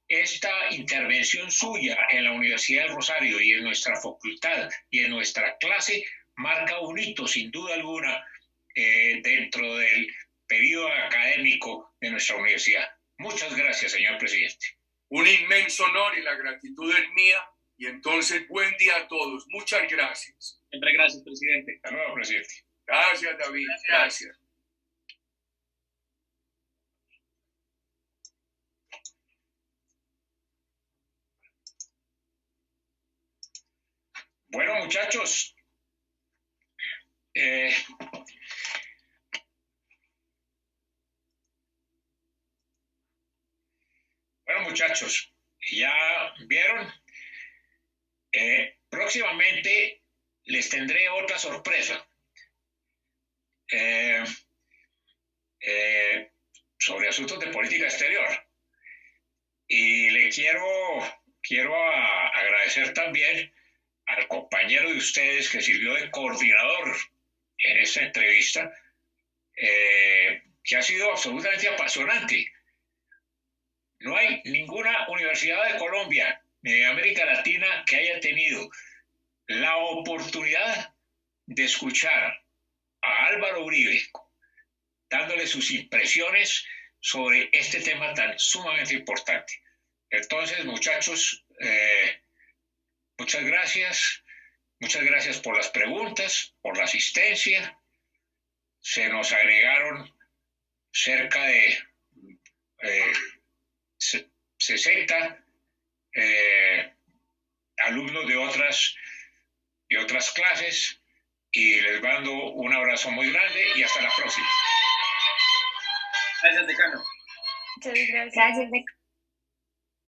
Esta intervención suya en la Universidad del Rosario y en nuestra facultad y en nuestra clase marca un hito, sin duda alguna, dentro del periodo académico de nuestra universidad. Muchas gracias, señor presidente. Un inmenso honor y la gratitud es mía. Y entonces, buen día a todos. Muchas gracias. Siempre gracias, presidente. Hasta luego, presidente. Gracias, David. Gracias. Bueno, muchachos, ya vieron, próximamente les tendré otra sorpresa sobre asuntos de política exterior. Y le quiero agradecer también al compañero de ustedes que sirvió de coordinador en esta entrevista, que ha sido absolutamente apasionante. No hay ninguna universidad de Colombia ni de América Latina que haya tenido la oportunidad de escuchar a Álvaro Uribe dándole sus impresiones sobre este tema tan sumamente importante. Entonces, muchachos, muchas gracias por las preguntas, por la asistencia. Se nos agregaron cerca de 60 alumnos de otras clases y les mando un abrazo muy grande y hasta la próxima. Gracias, decano. Muchas gracias. Gracias, decano.